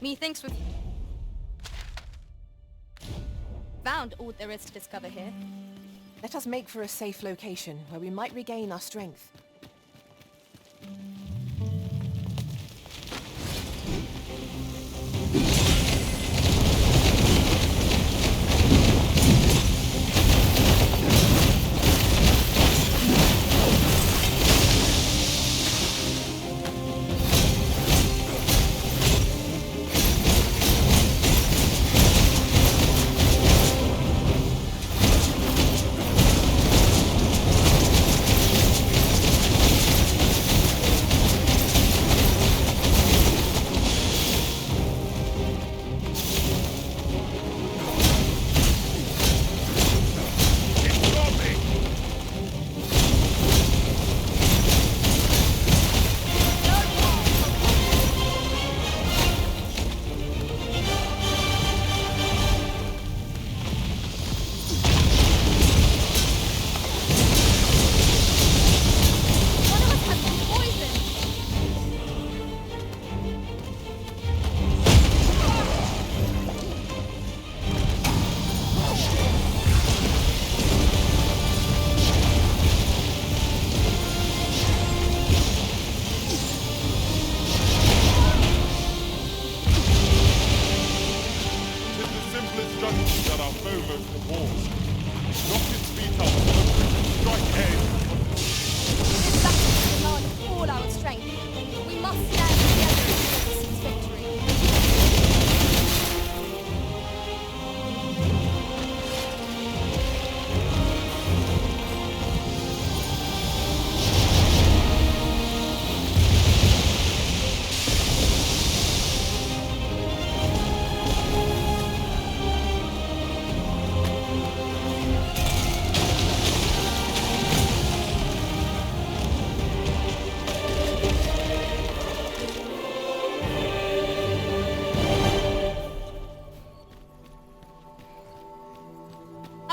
Methinks we've found all there is to discover here. Let us make for a safe location where we might regain our strength. that our foe most abhors. Knock its feet off, strike aim. This battle demands all our strength. We must stand together and deliver this victory.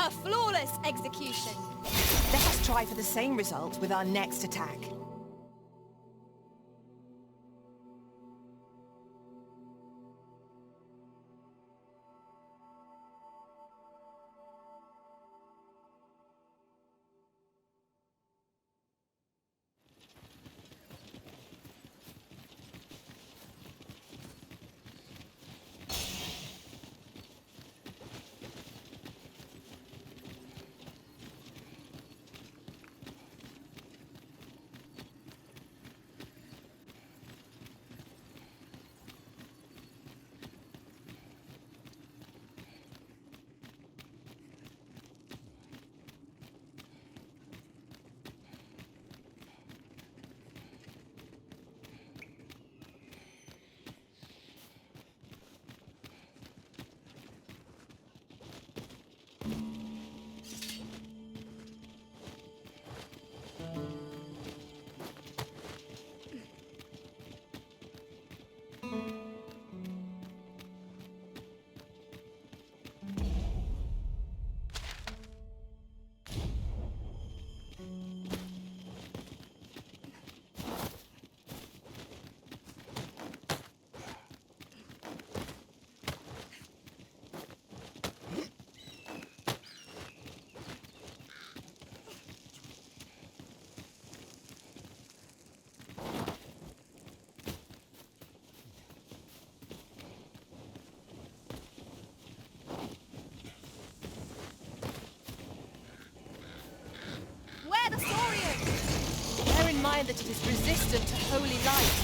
A flawless execution. Let us try for the same result with our next attack. Where the Saurian? Bear in mind that it is resistant to holy light.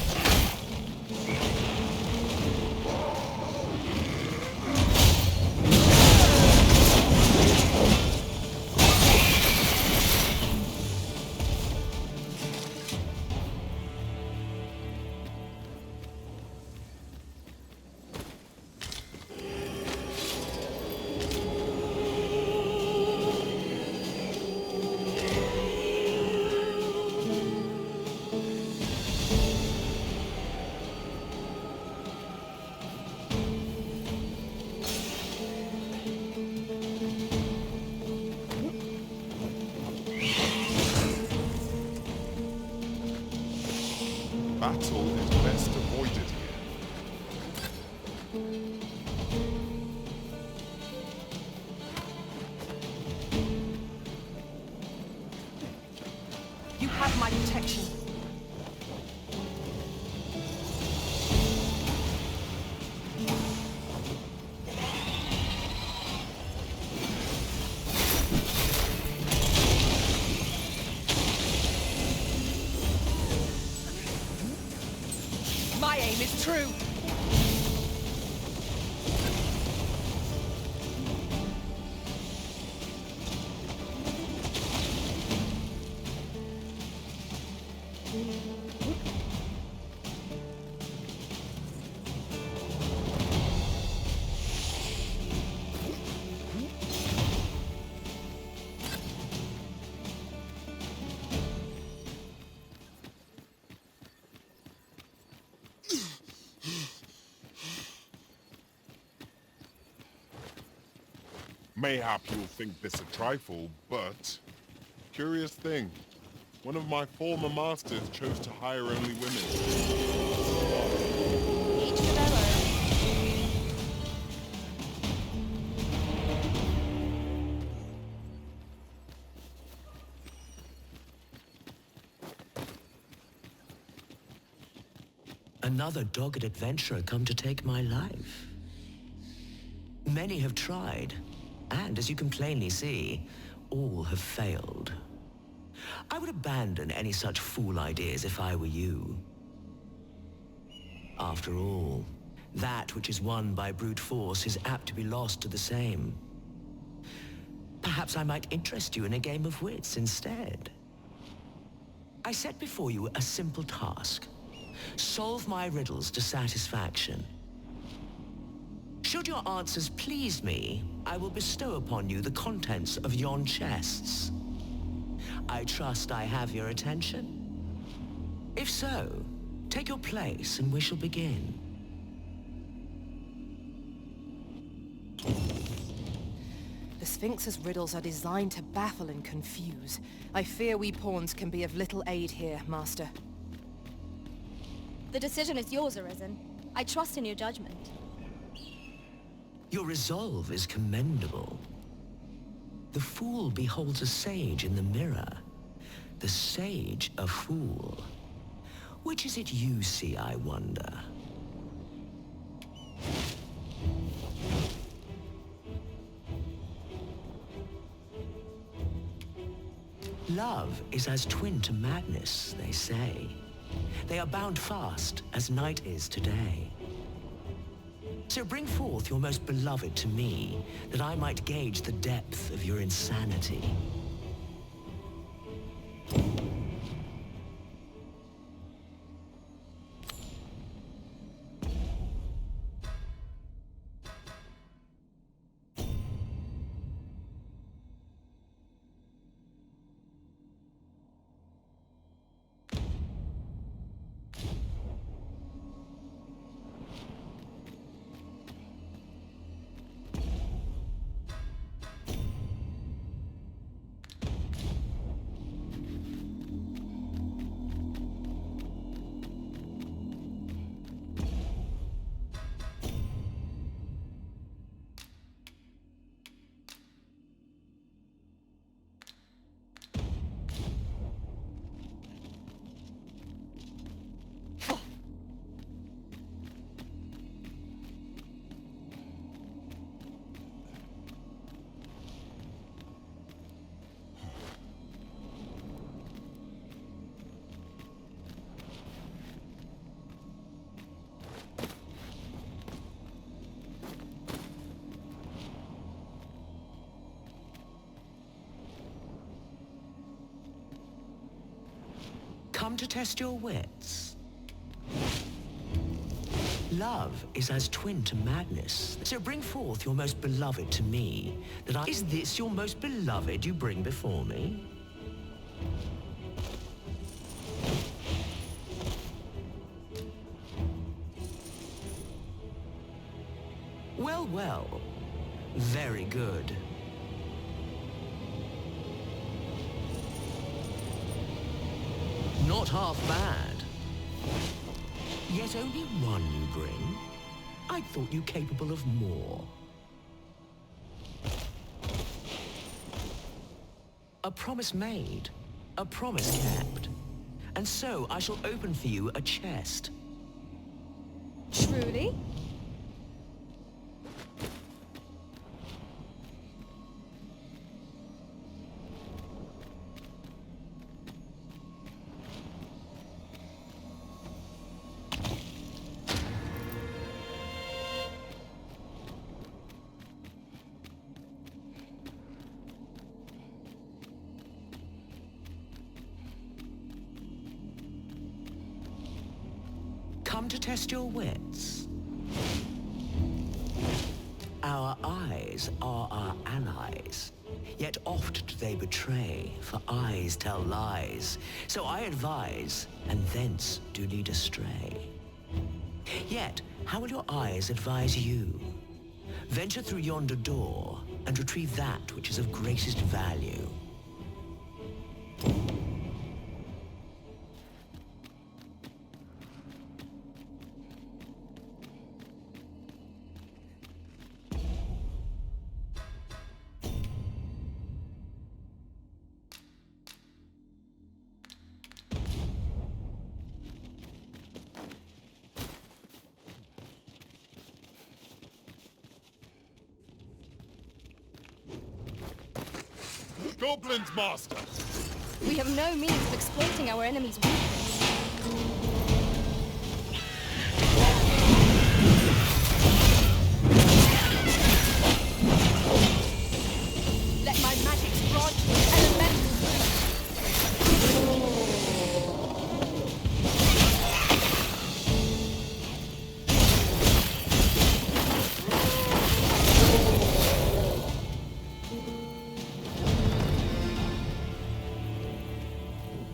Battle is best avoided here. You have my protection. My aim is true. Mayhap you'll think this a trifle, but... Curious thing. One of my former masters chose to hire only women. Each to their own. Another dogged adventurer come to take my life. Many have tried, and as you can plainly see, all have failed. I would abandon any such fool ideas if I were you. After all, that which is won by brute force is apt to be lost to the same. Perhaps I might interest you in a game of wits instead. I set before you a simple task. Solve my riddles to satisfaction. Should your answers please me, I will bestow upon you the contents of yon chests. I trust I have your attention? If so, take your place and we shall begin. The Sphinx's riddles are designed to baffle and confuse. I fear we pawns can be of little aid here, Master. The decision is yours, Arisen. I trust in your judgment. Your resolve is commendable. The fool beholds a sage in the mirror. The sage a fool. Which is it you see, I wonder? Love is as twin to madness, they say. They are bound fast, as night is today. So bring forth your most beloved to me, that I might gauge the depth of your insanity. Come to test your wits. Love is as twin to madness. So bring forth your most beloved to me, that I... Is this your most beloved you bring before me? Well, well. Very good. Not half bad. Yet only one you bring? I thought you capable of more. A promise made, a promise kept. And so I shall open for you a chest. Truly? Come to test your wits. Our eyes are our allies, yet oft do they betray, for eyes tell lies. So I advise, and thence do lead astray. Yet, how will your eyes advise you? Venture through yonder door, and retrieve that which is of greatest value. goblins, Master! We have no means of exploiting our enemy's weakness. Let my magic strike elemental.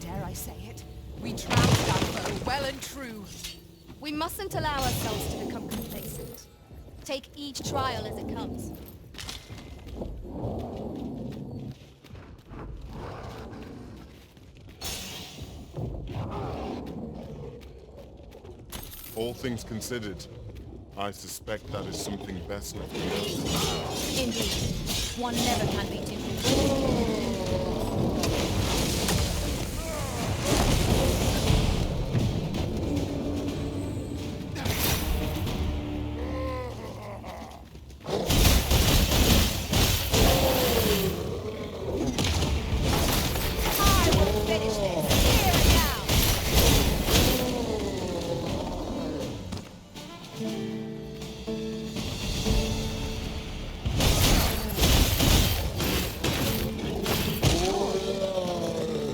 Dare I say it? We trounced our foe well and true. We mustn't allow ourselves to become complacent. Take each trial as it comes. All things considered, I suspect that is something best left alone. Indeed. One never can be too good.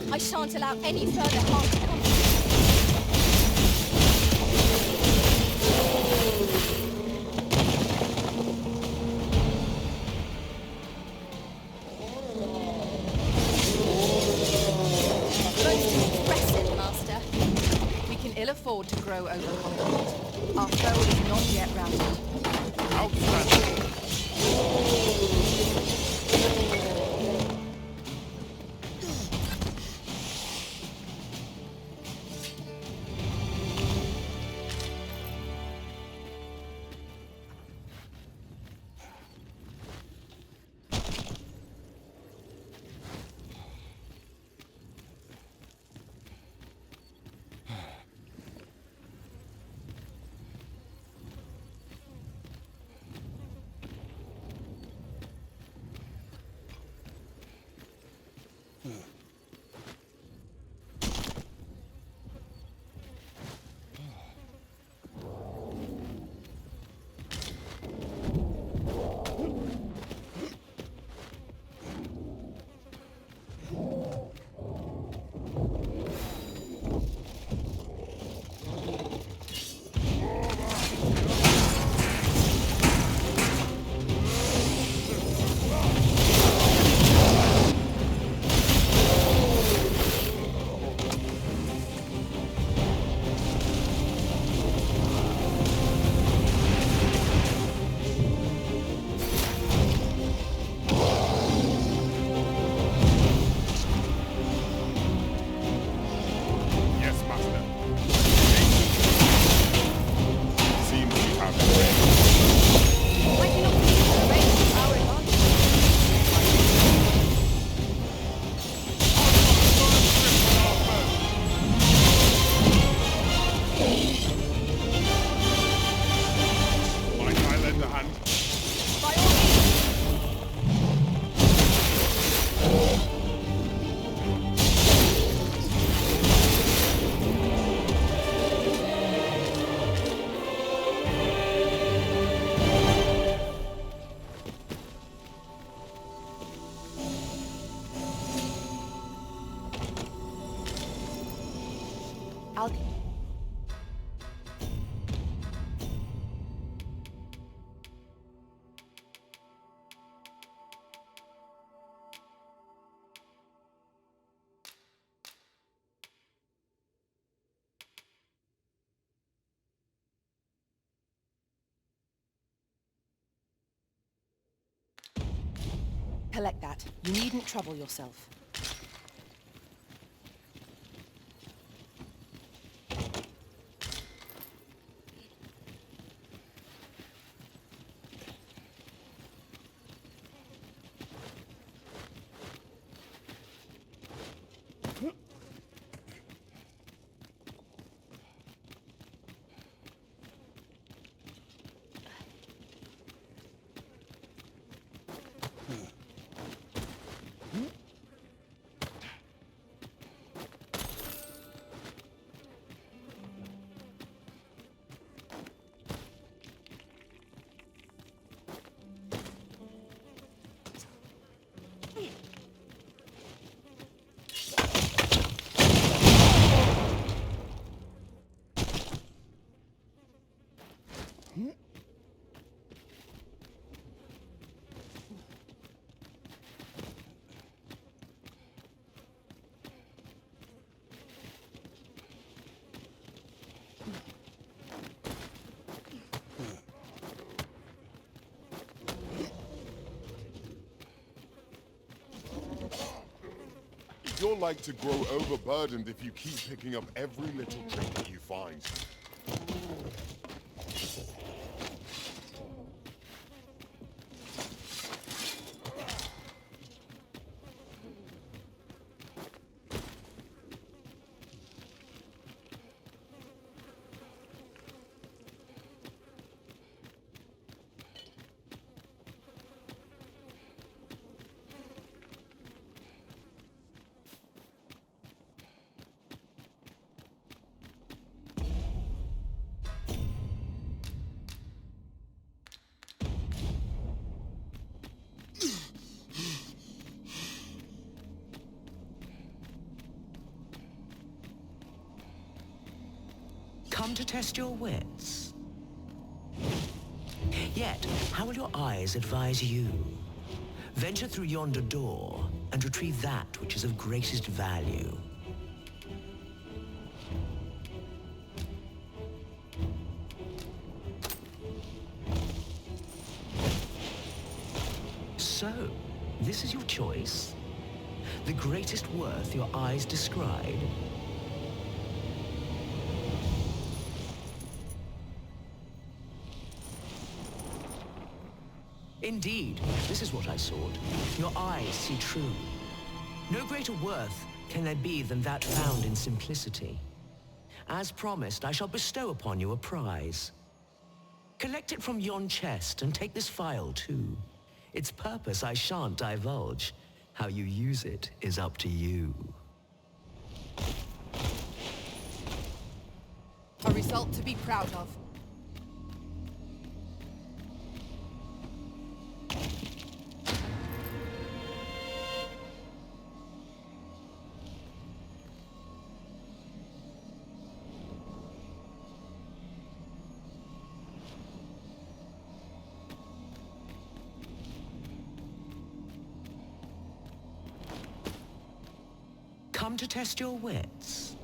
I shan't allow any further harm to come. Most impressive, Master. We can ill afford to grow overconfident. Our foe is not yet routed. Outstanding! Collect that. You needn't trouble yourself. You're like to grow overburdened if you keep picking up every little trick that you find. Come to test your wits. Yet, how will your eyes advise you? Venture through yonder door and retrieve that which is of greatest value. So, this is your choice? The greatest worth your eyes descried? Indeed, this is what I sought. Your eyes see true. No greater worth can there be than that found in simplicity. As promised, I shall bestow upon you a prize. Collect it from yon chest and take this file too. Its purpose I shan't divulge. How you use it is up to you. A result to be proud of. Come to test your wits.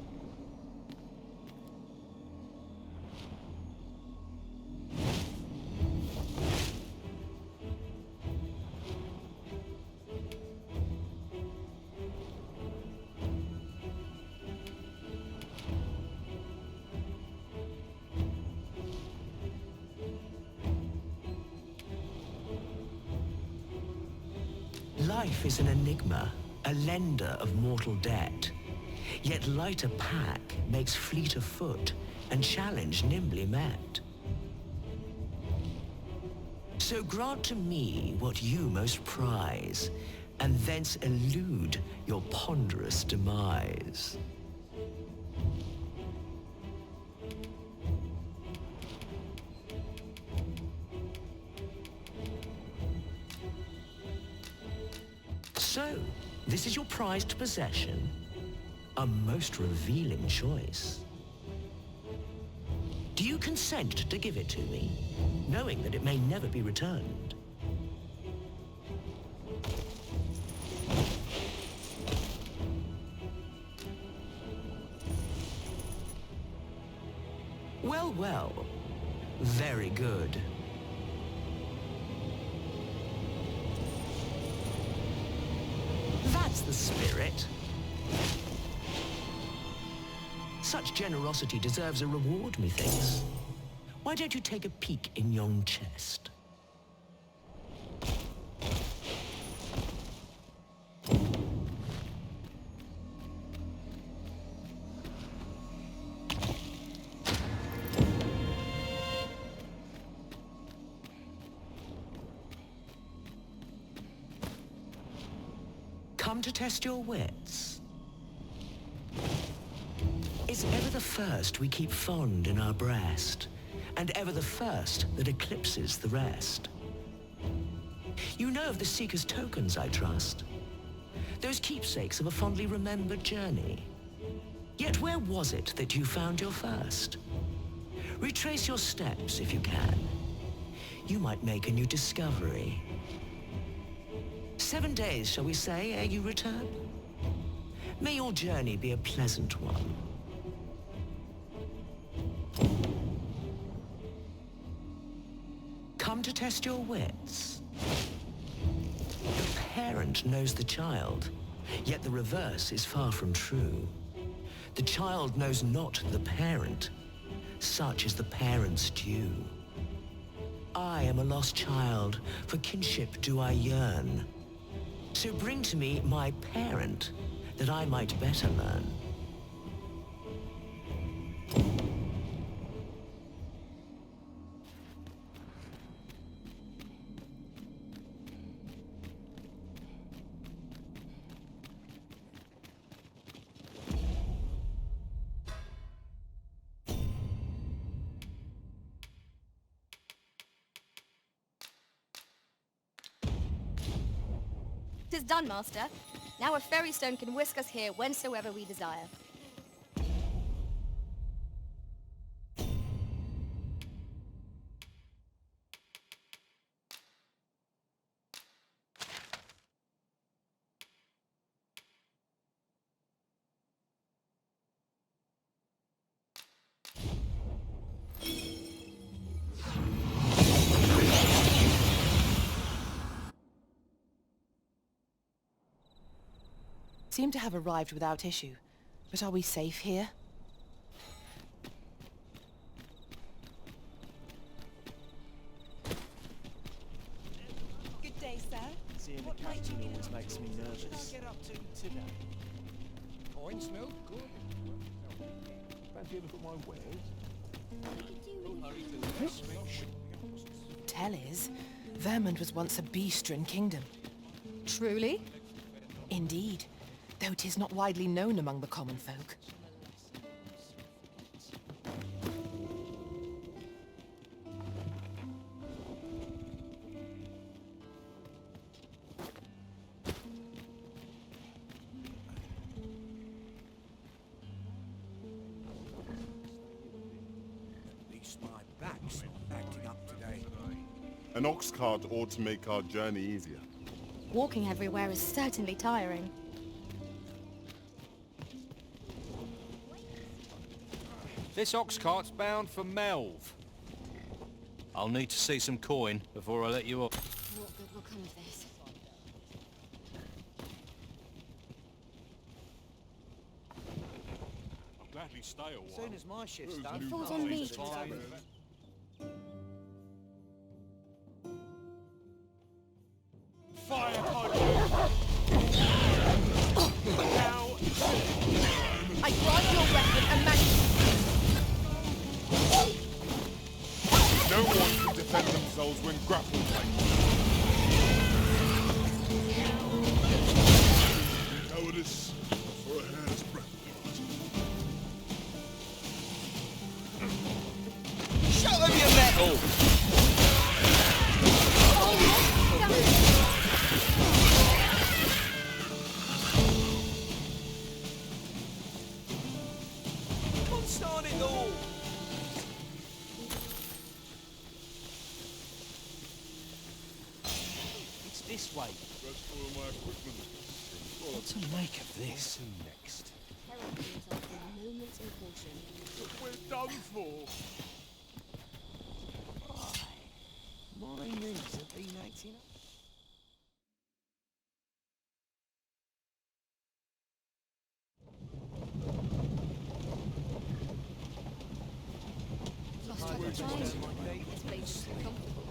Life is an enigma, a lender of mortal debt. Yet lighter pack makes fleeter foot, and challenge nimbly met. So grant to me what you most prize, and thence elude your ponderous demise. So, this is your prized possession? A most revealing choice. Do you consent to give it to me, knowing that it may never be returned? Well, well. Very good. That's the spirit. Such generosity deserves a reward, methinks. Why don't you take a peek in yon chest? Come to test your wits. Is ever the first we keep fond in our breast, and ever the first that eclipses the rest. You know of the Seeker's tokens, I trust. Those keepsakes of a fondly remembered journey. Yet where was it that you found your first? Retrace your steps if you can. You might make a new discovery. 7 days, shall we say, ere you return? May your journey be a pleasant one. Come to test your wits. The parent knows the child, Yet the reverse is far from true. The child knows not the parent. Such is the parent's due. I am a lost child, for kinship do I yearn. So bring to me my parent, that I might better learn. Tis done, Master. Now a fairy stone can whisk us here whensoever we desire. Seem to have arrived without issue. But are we safe here? Good day, sir. Seeing the captain always makes me nervous. Get up to today. Coin smell good. Fancy a look at my wares? Tell is, Vermund was once a beast-ridden kingdom. Truly? Indeed, though 'tis not widely known among the common folk. At least my back's not acting up today. An ox cart ought to make our journey easier. Walking everywhere is certainly tiring. This ox cart's bound for Melv. I'll need to see some coin before I let you off. What good will come of this? I'll gladly stay a while. As soon as my shift's done, It falls on me to I'll decide. Fire upon you! Now, I grant your weapon and No one can defend themselves when grappled like this. Cowardice for a hair's breadth. show them your metal! Come on, start it all! It's this way. Rest for my equipment. What to make of this? Next. We're done for. My knees have been acting up. lost track of time. This place is too comfortable.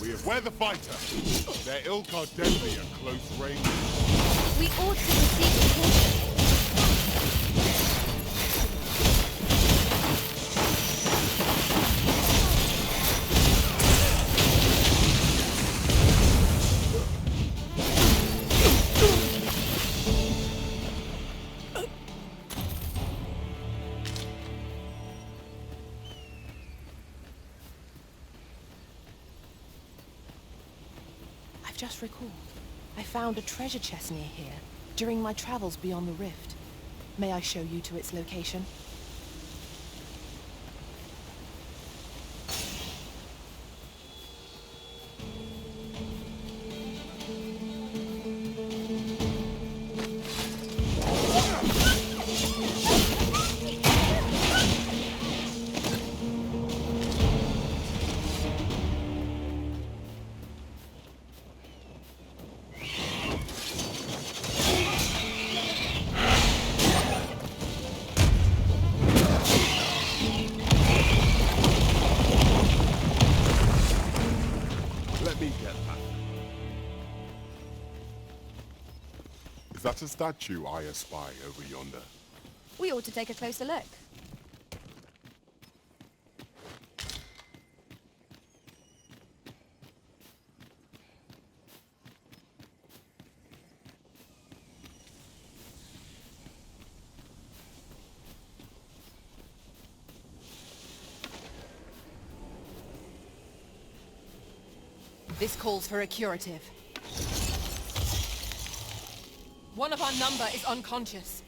We have we're the fighter. Their ilk are deadly at close range. We ought to proceed with caution. Just recalled, I found a treasure chest near here during my travels beyond the rift. May I show you to its location? Is that a statue I espy over yonder? We ought to take a closer look. This calls for a curative. One of our number is unconscious.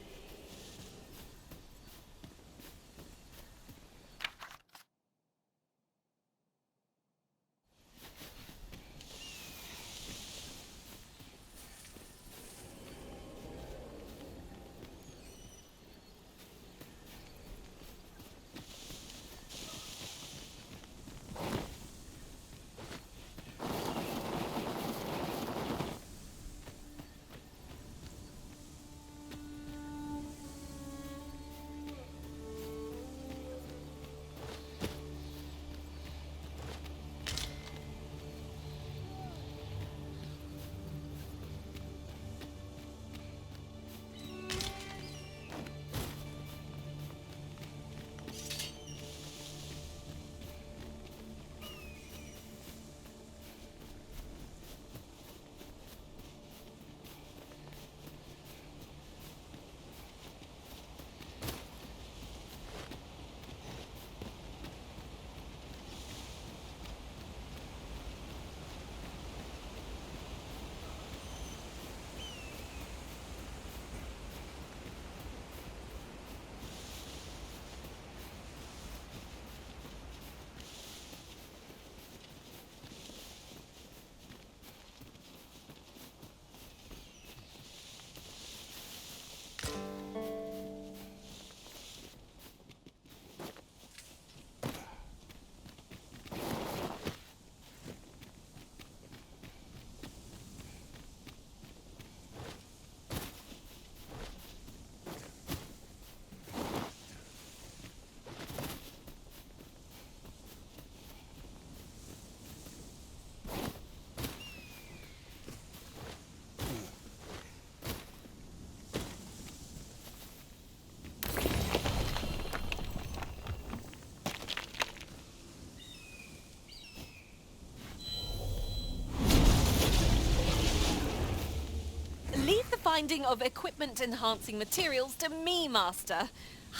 Finding of equipment-enhancing materials to me, Master.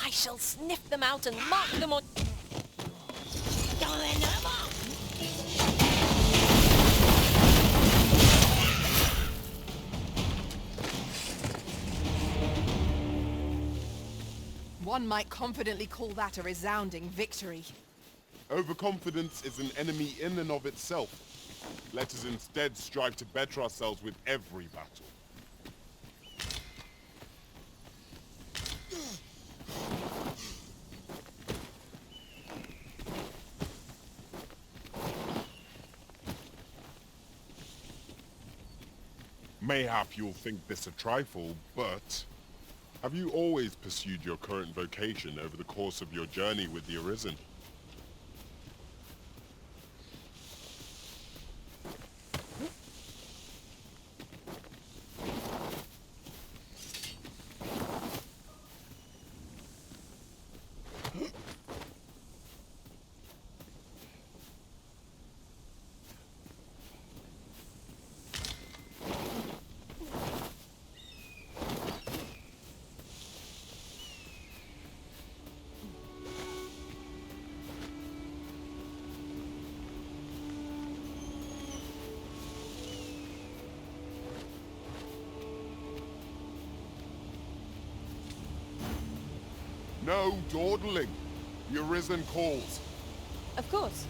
I shall sniff them out and mark them on... One might confidently call that a resounding victory. Overconfidence is an enemy in and of itself. Let us instead strive to better ourselves with every battle. Mayhap you'll think this a trifle, but have you always pursued your current vocation over the course of your journey with the Arisen? No dawdling. The Arisen calls. Of course.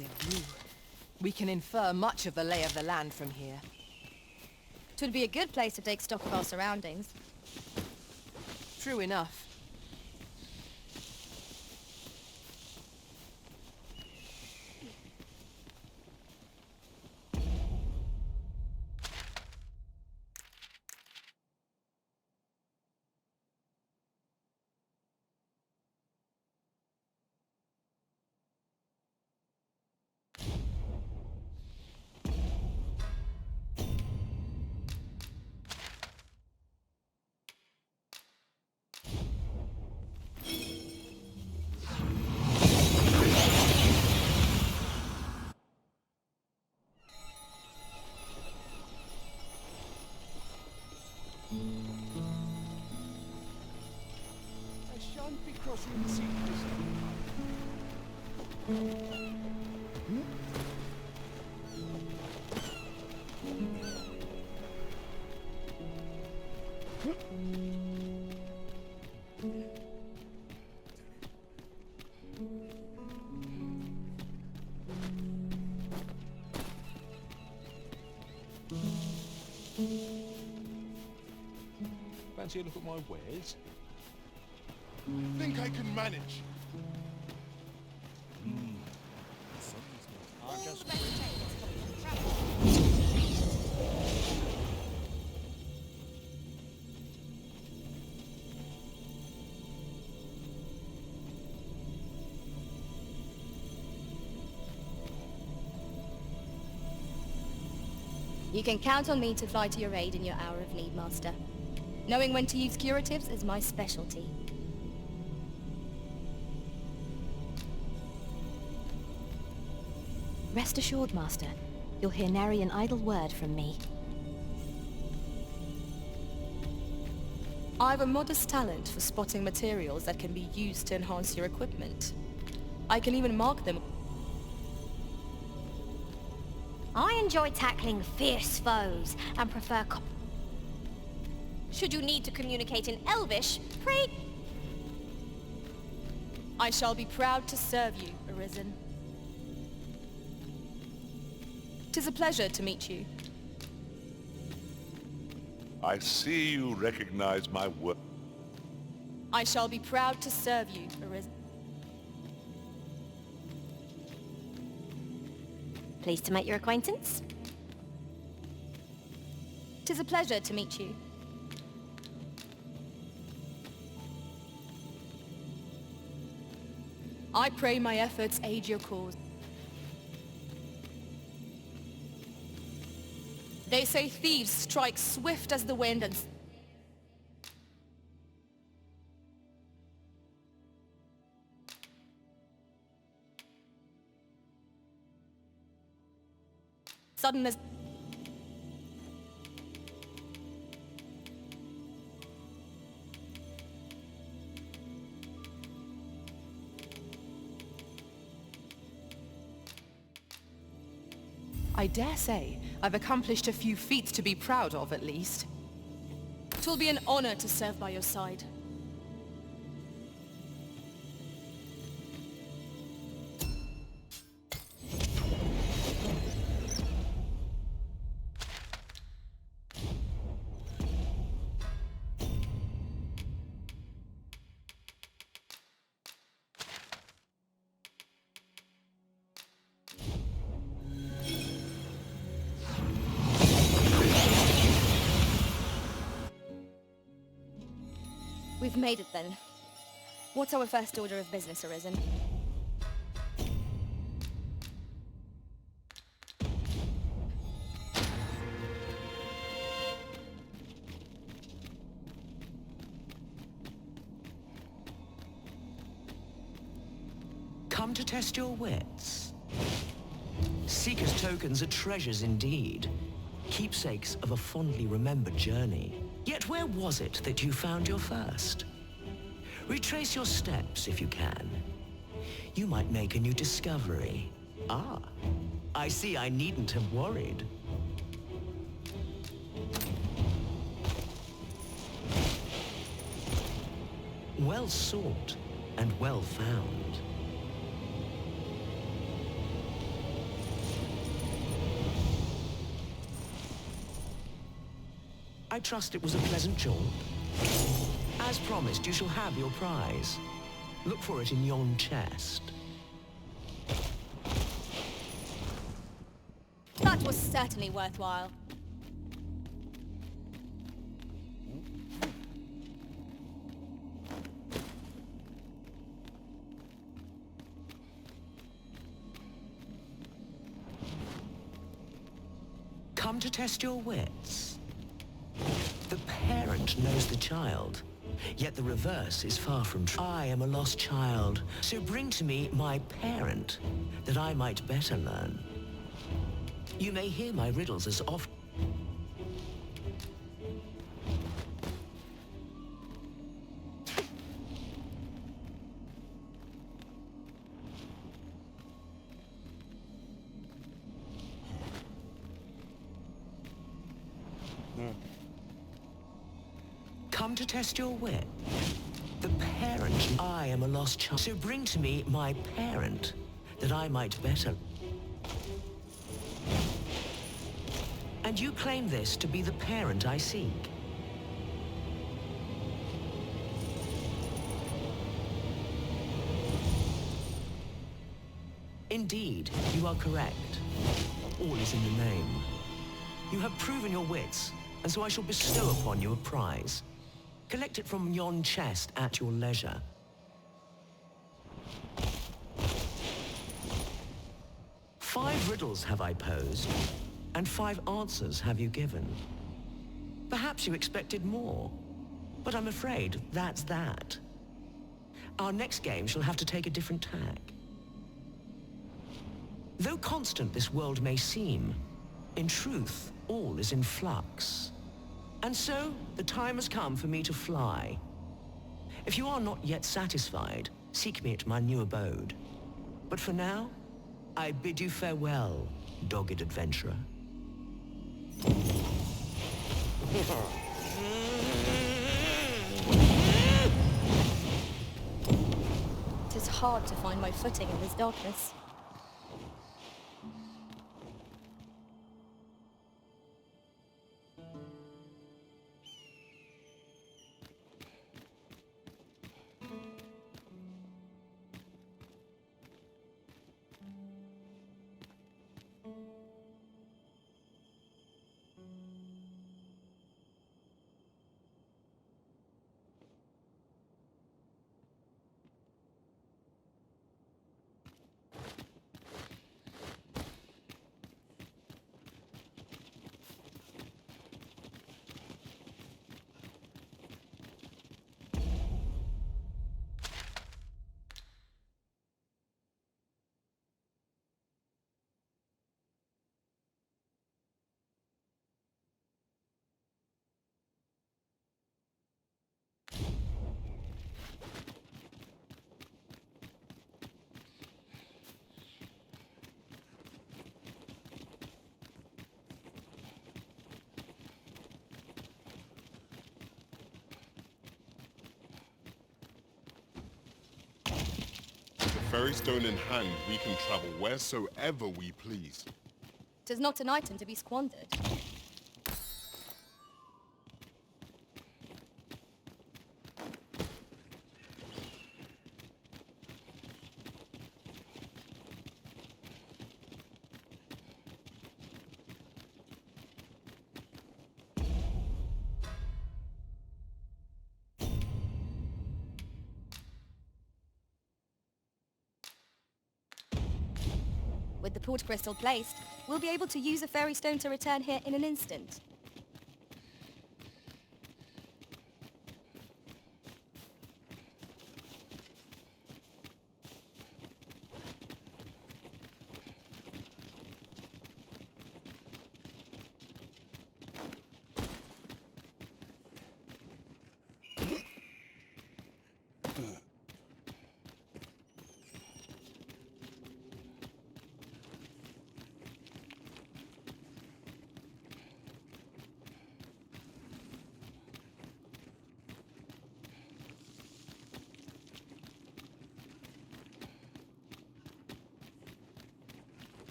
impressive view. We can infer much of the lay of the land from here. 'Twould be a good place to take stock of our surroundings. True enough. I shan't be crossing the sea this time. Fancy a look at my wares? Think I can manage. I'll just You can count on me to fly to your aid in your hour of need, Master. Knowing when to use curatives is my specialty. Rest assured, Master. You'll hear nary an idle word from me. I've a modest talent for spotting materials that can be used to enhance your equipment. I can even mark them. I enjoy tackling fierce foes and prefer Should you need to communicate in Elvish, pray... I shall be proud to serve you, Arisen. 'Tis a pleasure to meet you. I see you recognize my work. I shall be proud to serve you, Arisen. Pleased to make your acquaintance. 'Tis a pleasure to meet you. I pray my efforts aid your cause. They say thieves strike swift as the wind and... sudden as... I dare say I've accomplished a few feats to be proud of, at least. 'Twill be an honor to serve by your side. We've made it then. What's our first order of business, Arisen? Come to test your wits. Seeker's tokens are treasures indeed, keepsakes of a fondly remembered journey. Yet where was it that you found your first? Retrace your steps if you can. You might make a new discovery. Ah, I see I needn't have worried. Well sought and well found. I trust it was a pleasant jaunt. As promised, you shall have your prize. Look for it in yon chest. That was certainly worthwhile. Come to test your wits. The parent knows the child, yet the reverse is far from true. I am a lost child, so bring to me my parent, that I might better learn. You may hear my riddles as often. Come to test your wit. The parent. I am a lost child, so bring to me my parent, that I might better. And you claim this to be the parent I seek. Indeed, you are correct. All is in the name. You have proven your wits, and so I shall bestow upon you a prize. Collect it from yon chest at your leisure. Five riddles have I posed, and 5 answers have you given. Perhaps you expected more, but I'm afraid that's that. Our next game shall have to take a different tack. Though constant this world may seem, in truth, all is in flux. And so, the time has come for me to fly. If you are not yet satisfied, seek me at my new abode. But for now, I bid you farewell, dogged adventurer. 'Tis hard to find my footing in this darkness. Fairy stone in hand, we can travel wheresoever we please. 'Tis not an item to be squandered. With the port crystal placed, we'll be able to use a fairy stone to return here in an instant.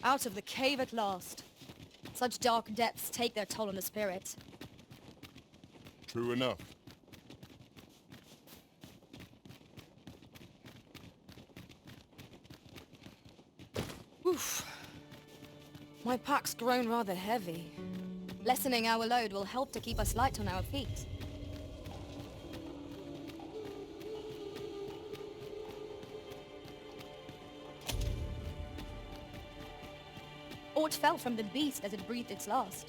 Out of the cave at last. Such dark depths take their toll on the spirit. True enough. Oof. My pack's grown rather heavy. Lessening our load will help to keep us light on our feet. Aught fell from the beast as it breathed its last.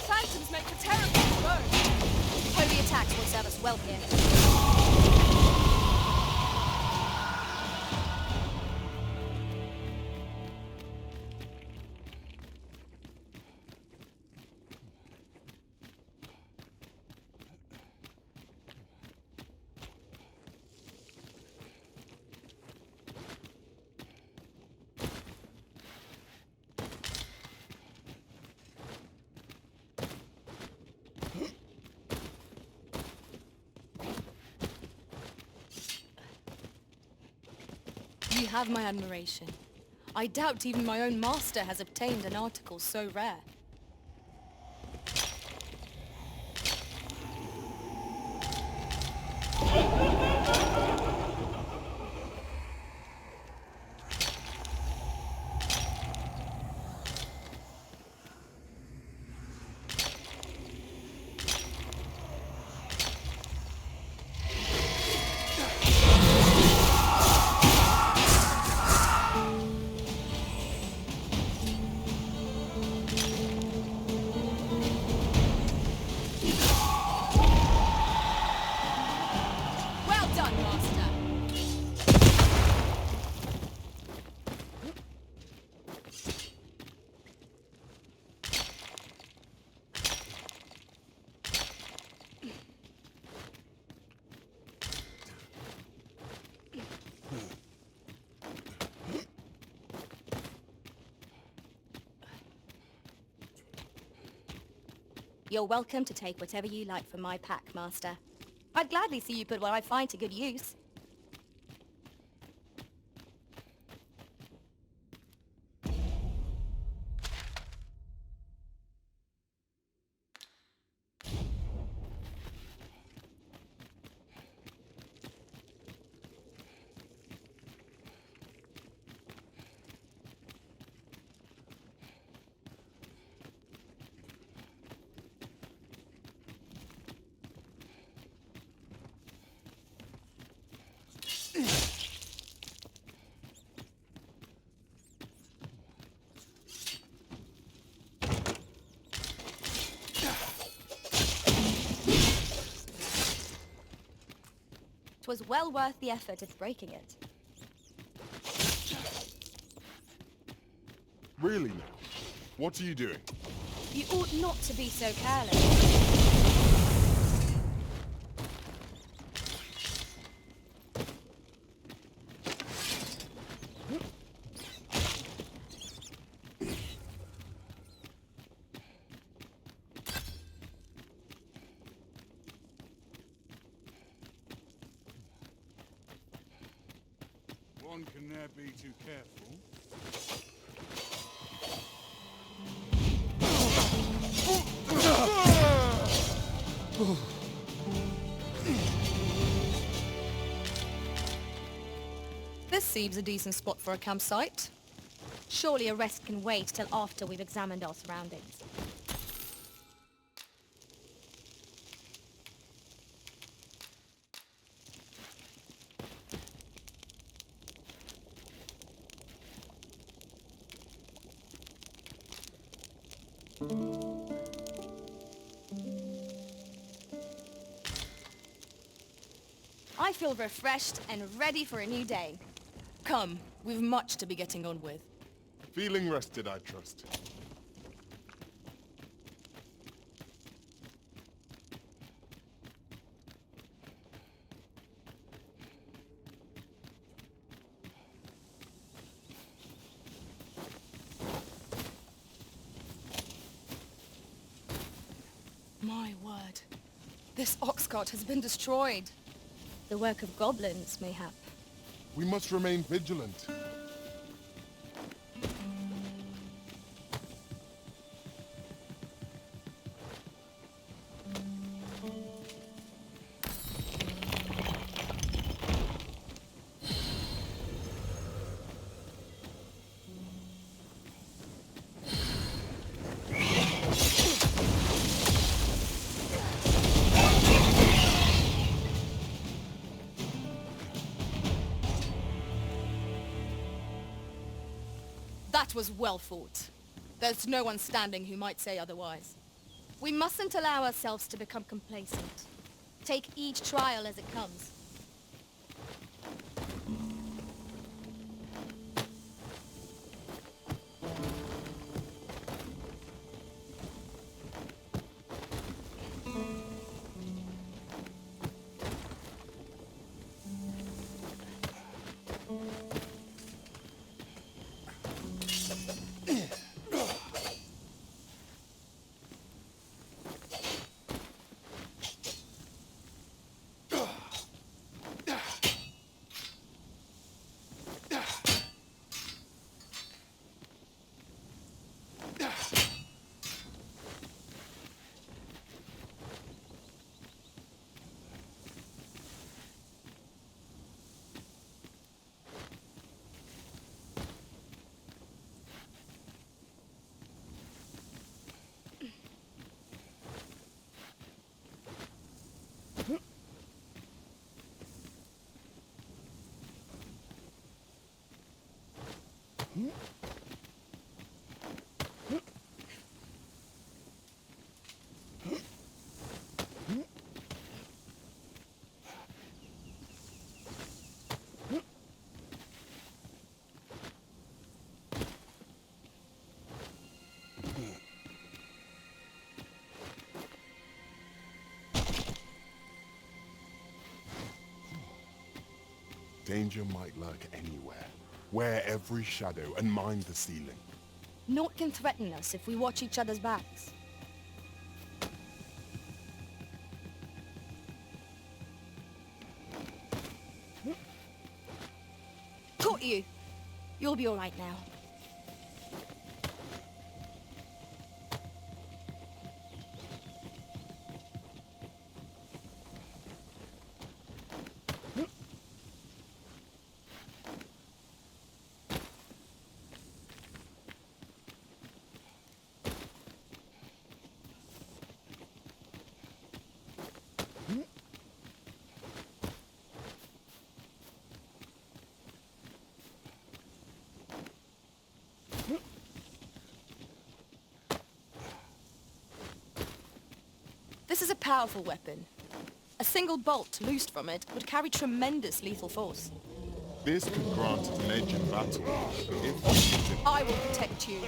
Phantoms make for terrible foes. Holy attacks will serve us well here. You have my admiration. I doubt even my own master has obtained an article so rare. Well done, master. You're welcome to take whatever you like from my pack, master. I'd gladly see you put what I find to good use. Was well worth the effort of breaking it. Really now? What are you doing? You ought not to be so careless. One can ne'er be too careful. This seems a decent spot for a campsite. Surely a rest can wait till after we've examined our surroundings. I feel refreshed and ready for a new day. Come, we've much to be getting on with. Feeling rested, I trust. My word. This ox cart has been destroyed. The work of goblins, mayhap. We must remain vigilant. That was well fought. There's no one standing who might say otherwise. We mustn't allow ourselves to become complacent. Take each trial as it comes. Danger might lurk anywhere. Wear every shadow and mind the ceiling. Naught can threaten us if we watch each other's backs. Caught you! You'll be alright now. This is a powerful weapon. A single bolt loosed from it would carry tremendous lethal force. This could grant it an edge in battle. If I will protect you.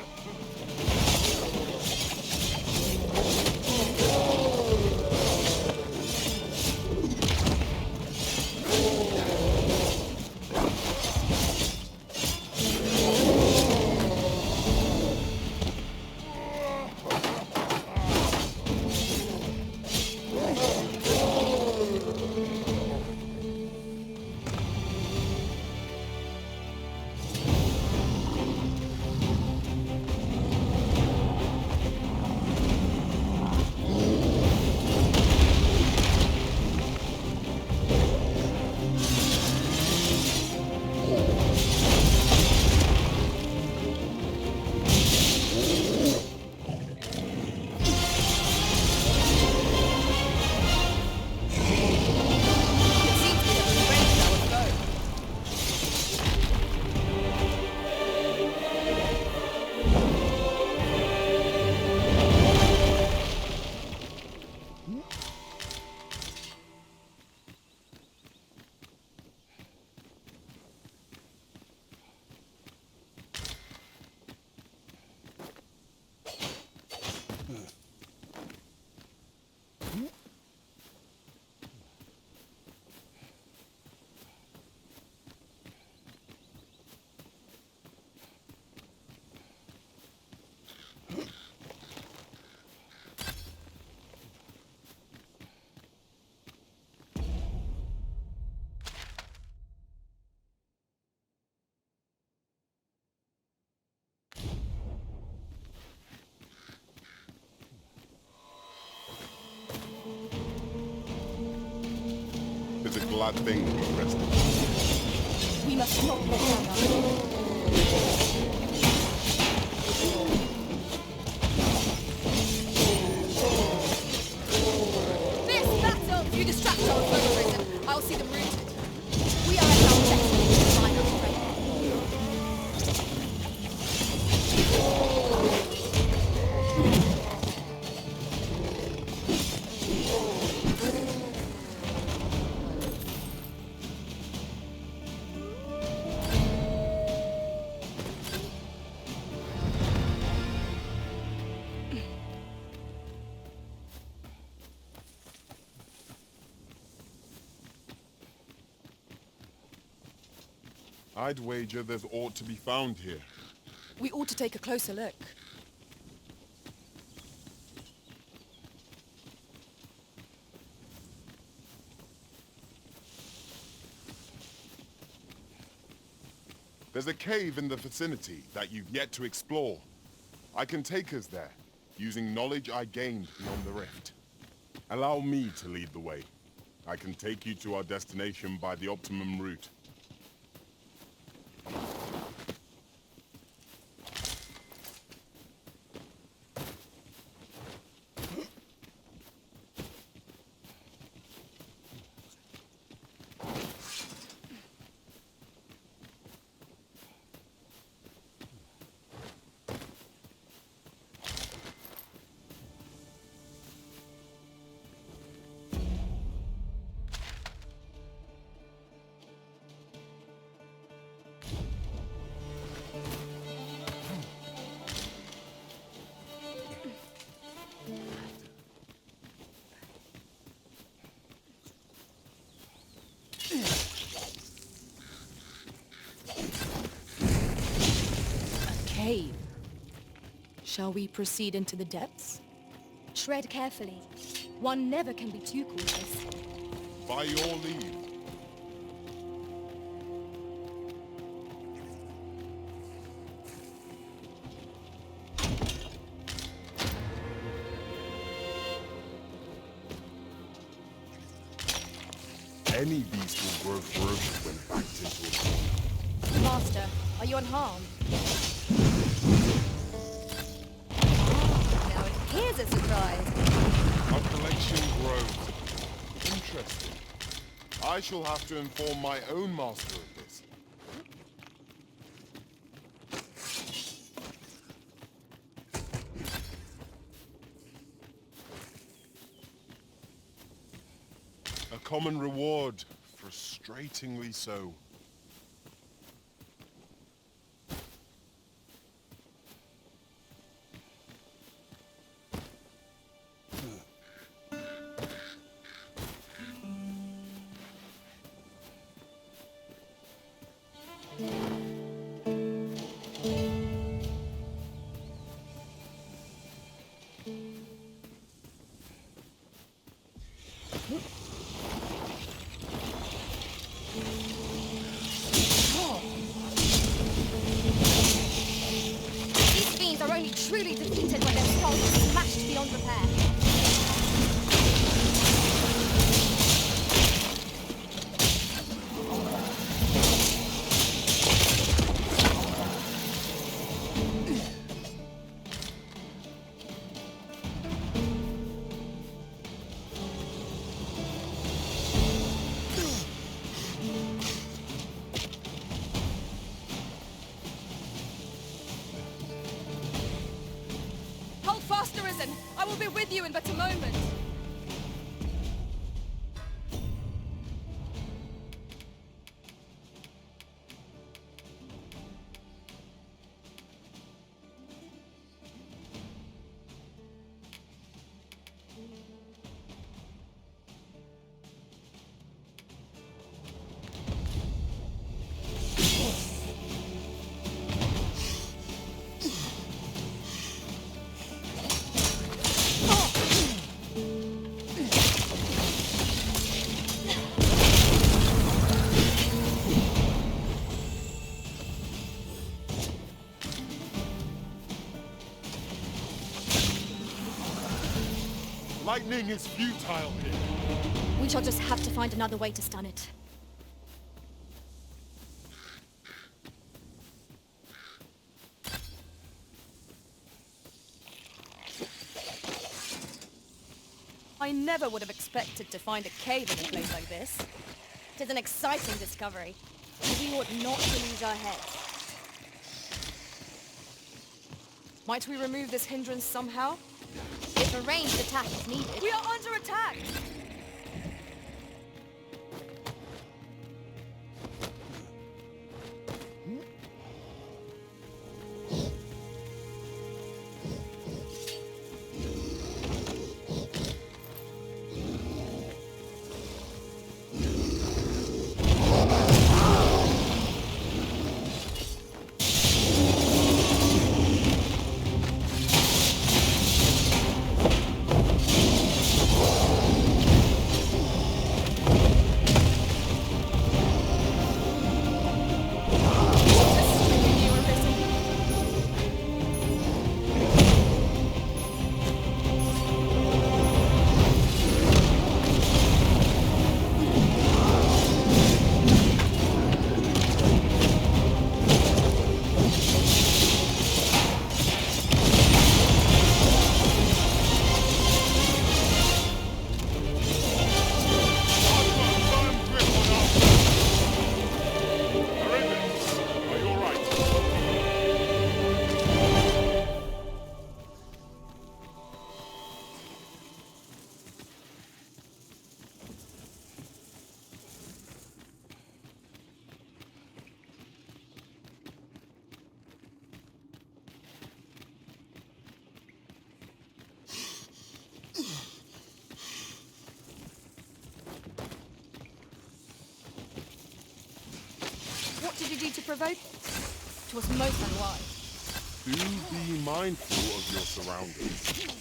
that thing to be rested. We must not let down our That's all! You distract our opponents, and I'll see them rooted. We are at our best to find our strength. I'd wager there's aught to be found here. We ought to take a closer look. There's a cave in the vicinity that you've yet to explore. I can take us there, using knowledge I gained beyond the rift. Allow me to lead the way. I can take you to our destination by the optimum route. Cave. Shall we proceed into the depths? Tread carefully. One never can be too cautious. By your leave. Any beast will grow ferocious when backed into a corner. Master, are you unharmed? Now here's a surprise. Our collection grows. Interesting. I shall have to inform my own master of this. A common reward, frustratingly so. These fiends are only truly defeated when their skulls are smashed beyond repair. Hold fast, Arisen! I will be with you in but a moment! Lightning is futile here. We shall just have to find another way to stun it. I never would have expected to find a cave in a place like this. It is an exciting discovery. We ought not to lose our heads. Might we remove this hindrance somehow? If a ranged attack is needed... We are under attack! What did you do to provoke? It was most unwise. Do be mindful of your surroundings.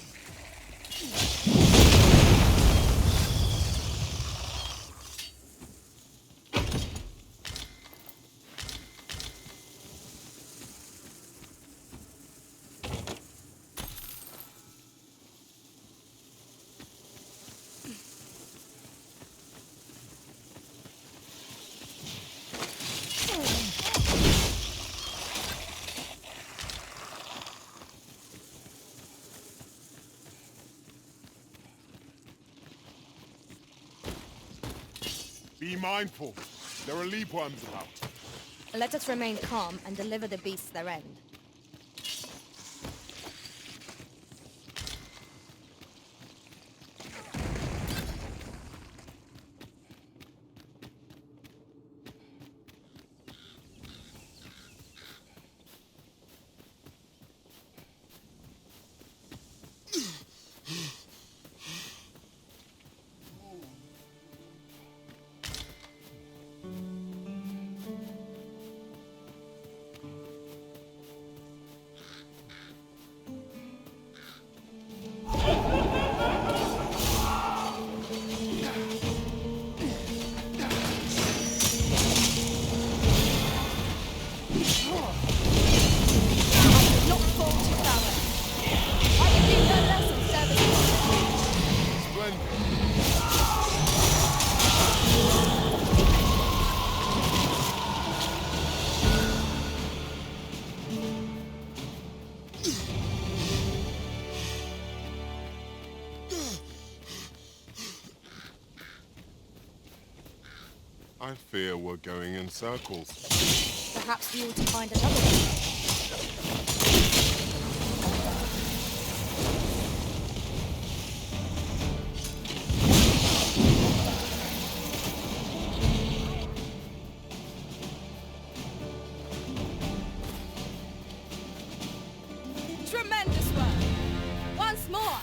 Be mindful. There are leapworms about. Let us remain calm and deliver the beasts their end. I fear we're going in circles. Perhaps we ought to find another way. Tremendous work! Once more!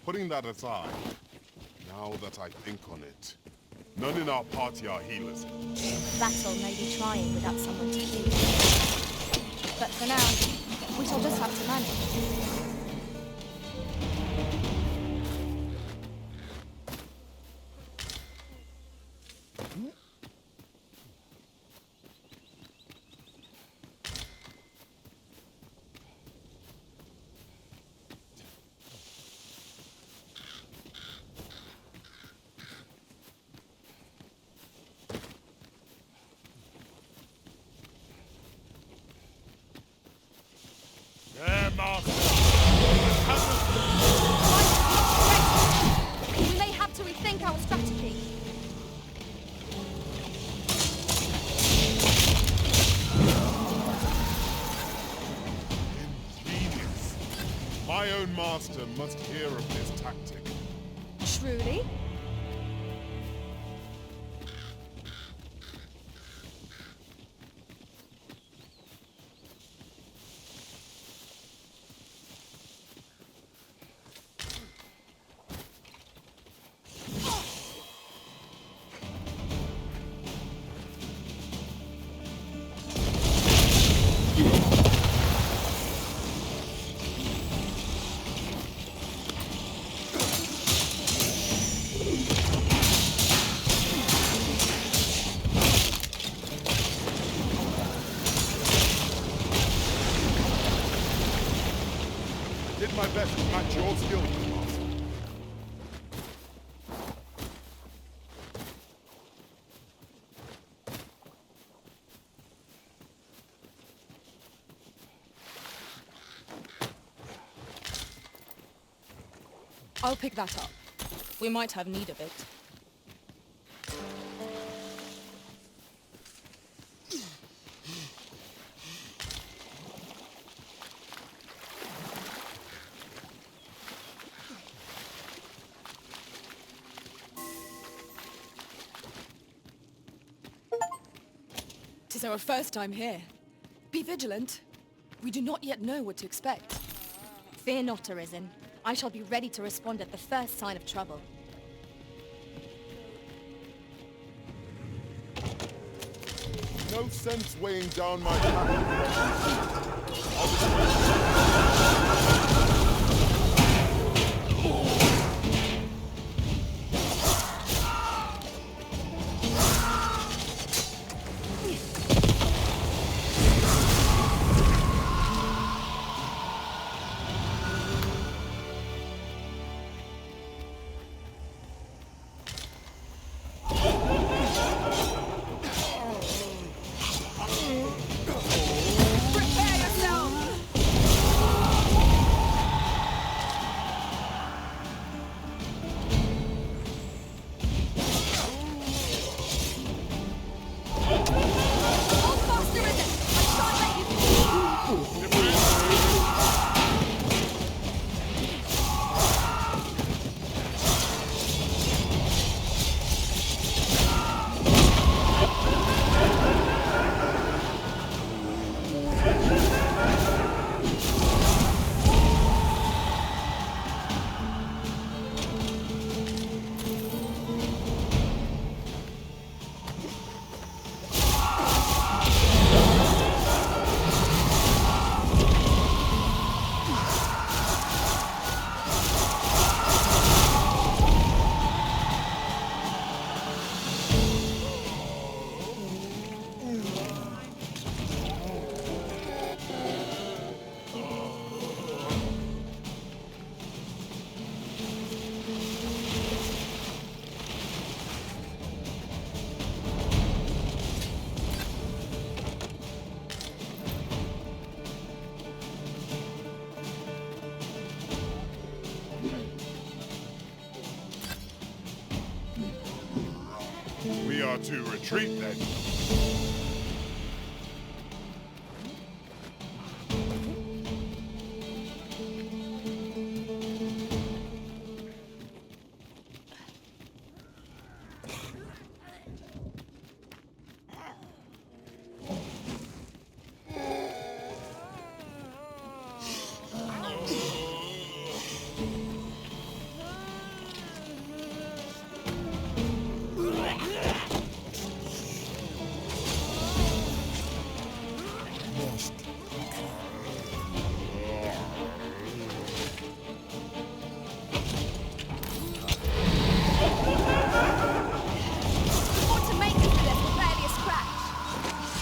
Putting that aside, now that I think on it, none in our party are healers. Battle may be trying without someone to heal. But for now, we shall just have to manage. We may have to rethink our strategy. Ingenious. My own master must hear of this tactic. Truly? Did my best to match your skills, master. I'll pick that up. We might have need of it. Tis our first time here. Be vigilant. We do not yet know what to expect. Fear not, Arisen. I shall be ready to respond at the first sign of trouble. No sense weighing down my path. to retreat then.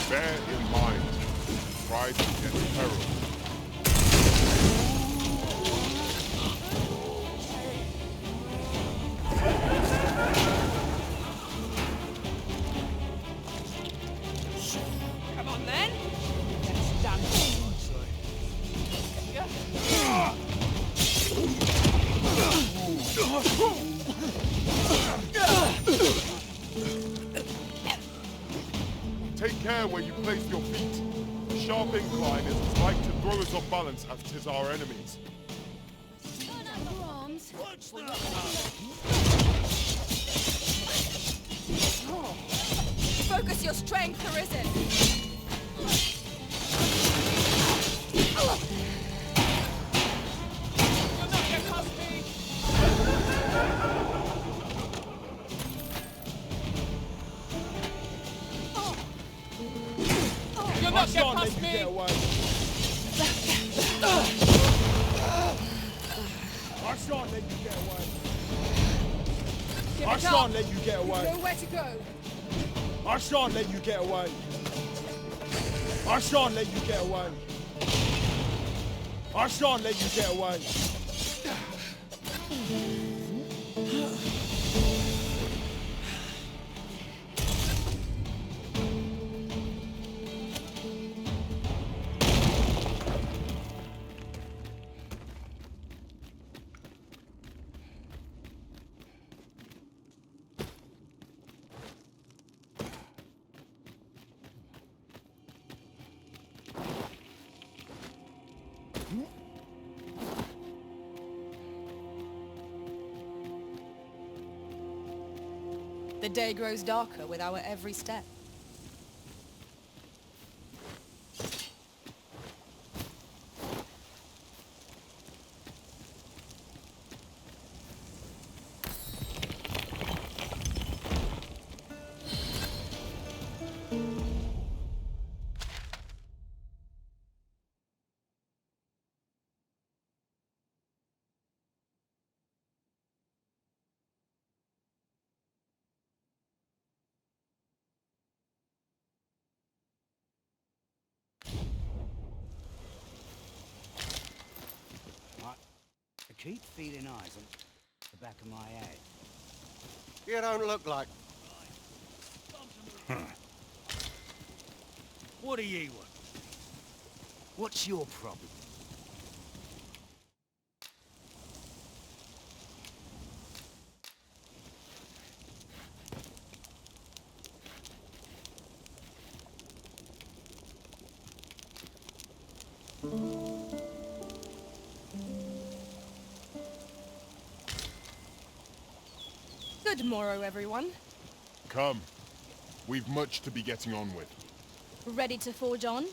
Bear in mind, pride begets peril. Come on then. Let's dance. Take care where you place your feet. The sharp incline is as like to throw us off balance as 'tis our enemies. Focus your strength, Arisen. You'll not get past me! I shan't let you get away. Give I it shan't up. let you get away. You know where to go. I shan't let you get away. I shan't let you get away. I shan't let you get away. The day grows darker with our every step. I keep feeling eyes on the back of my head. You don't look like... What do you want? What's your problem? Good morrow, everyone. Come. We've much to be getting on with. Ready to forge on?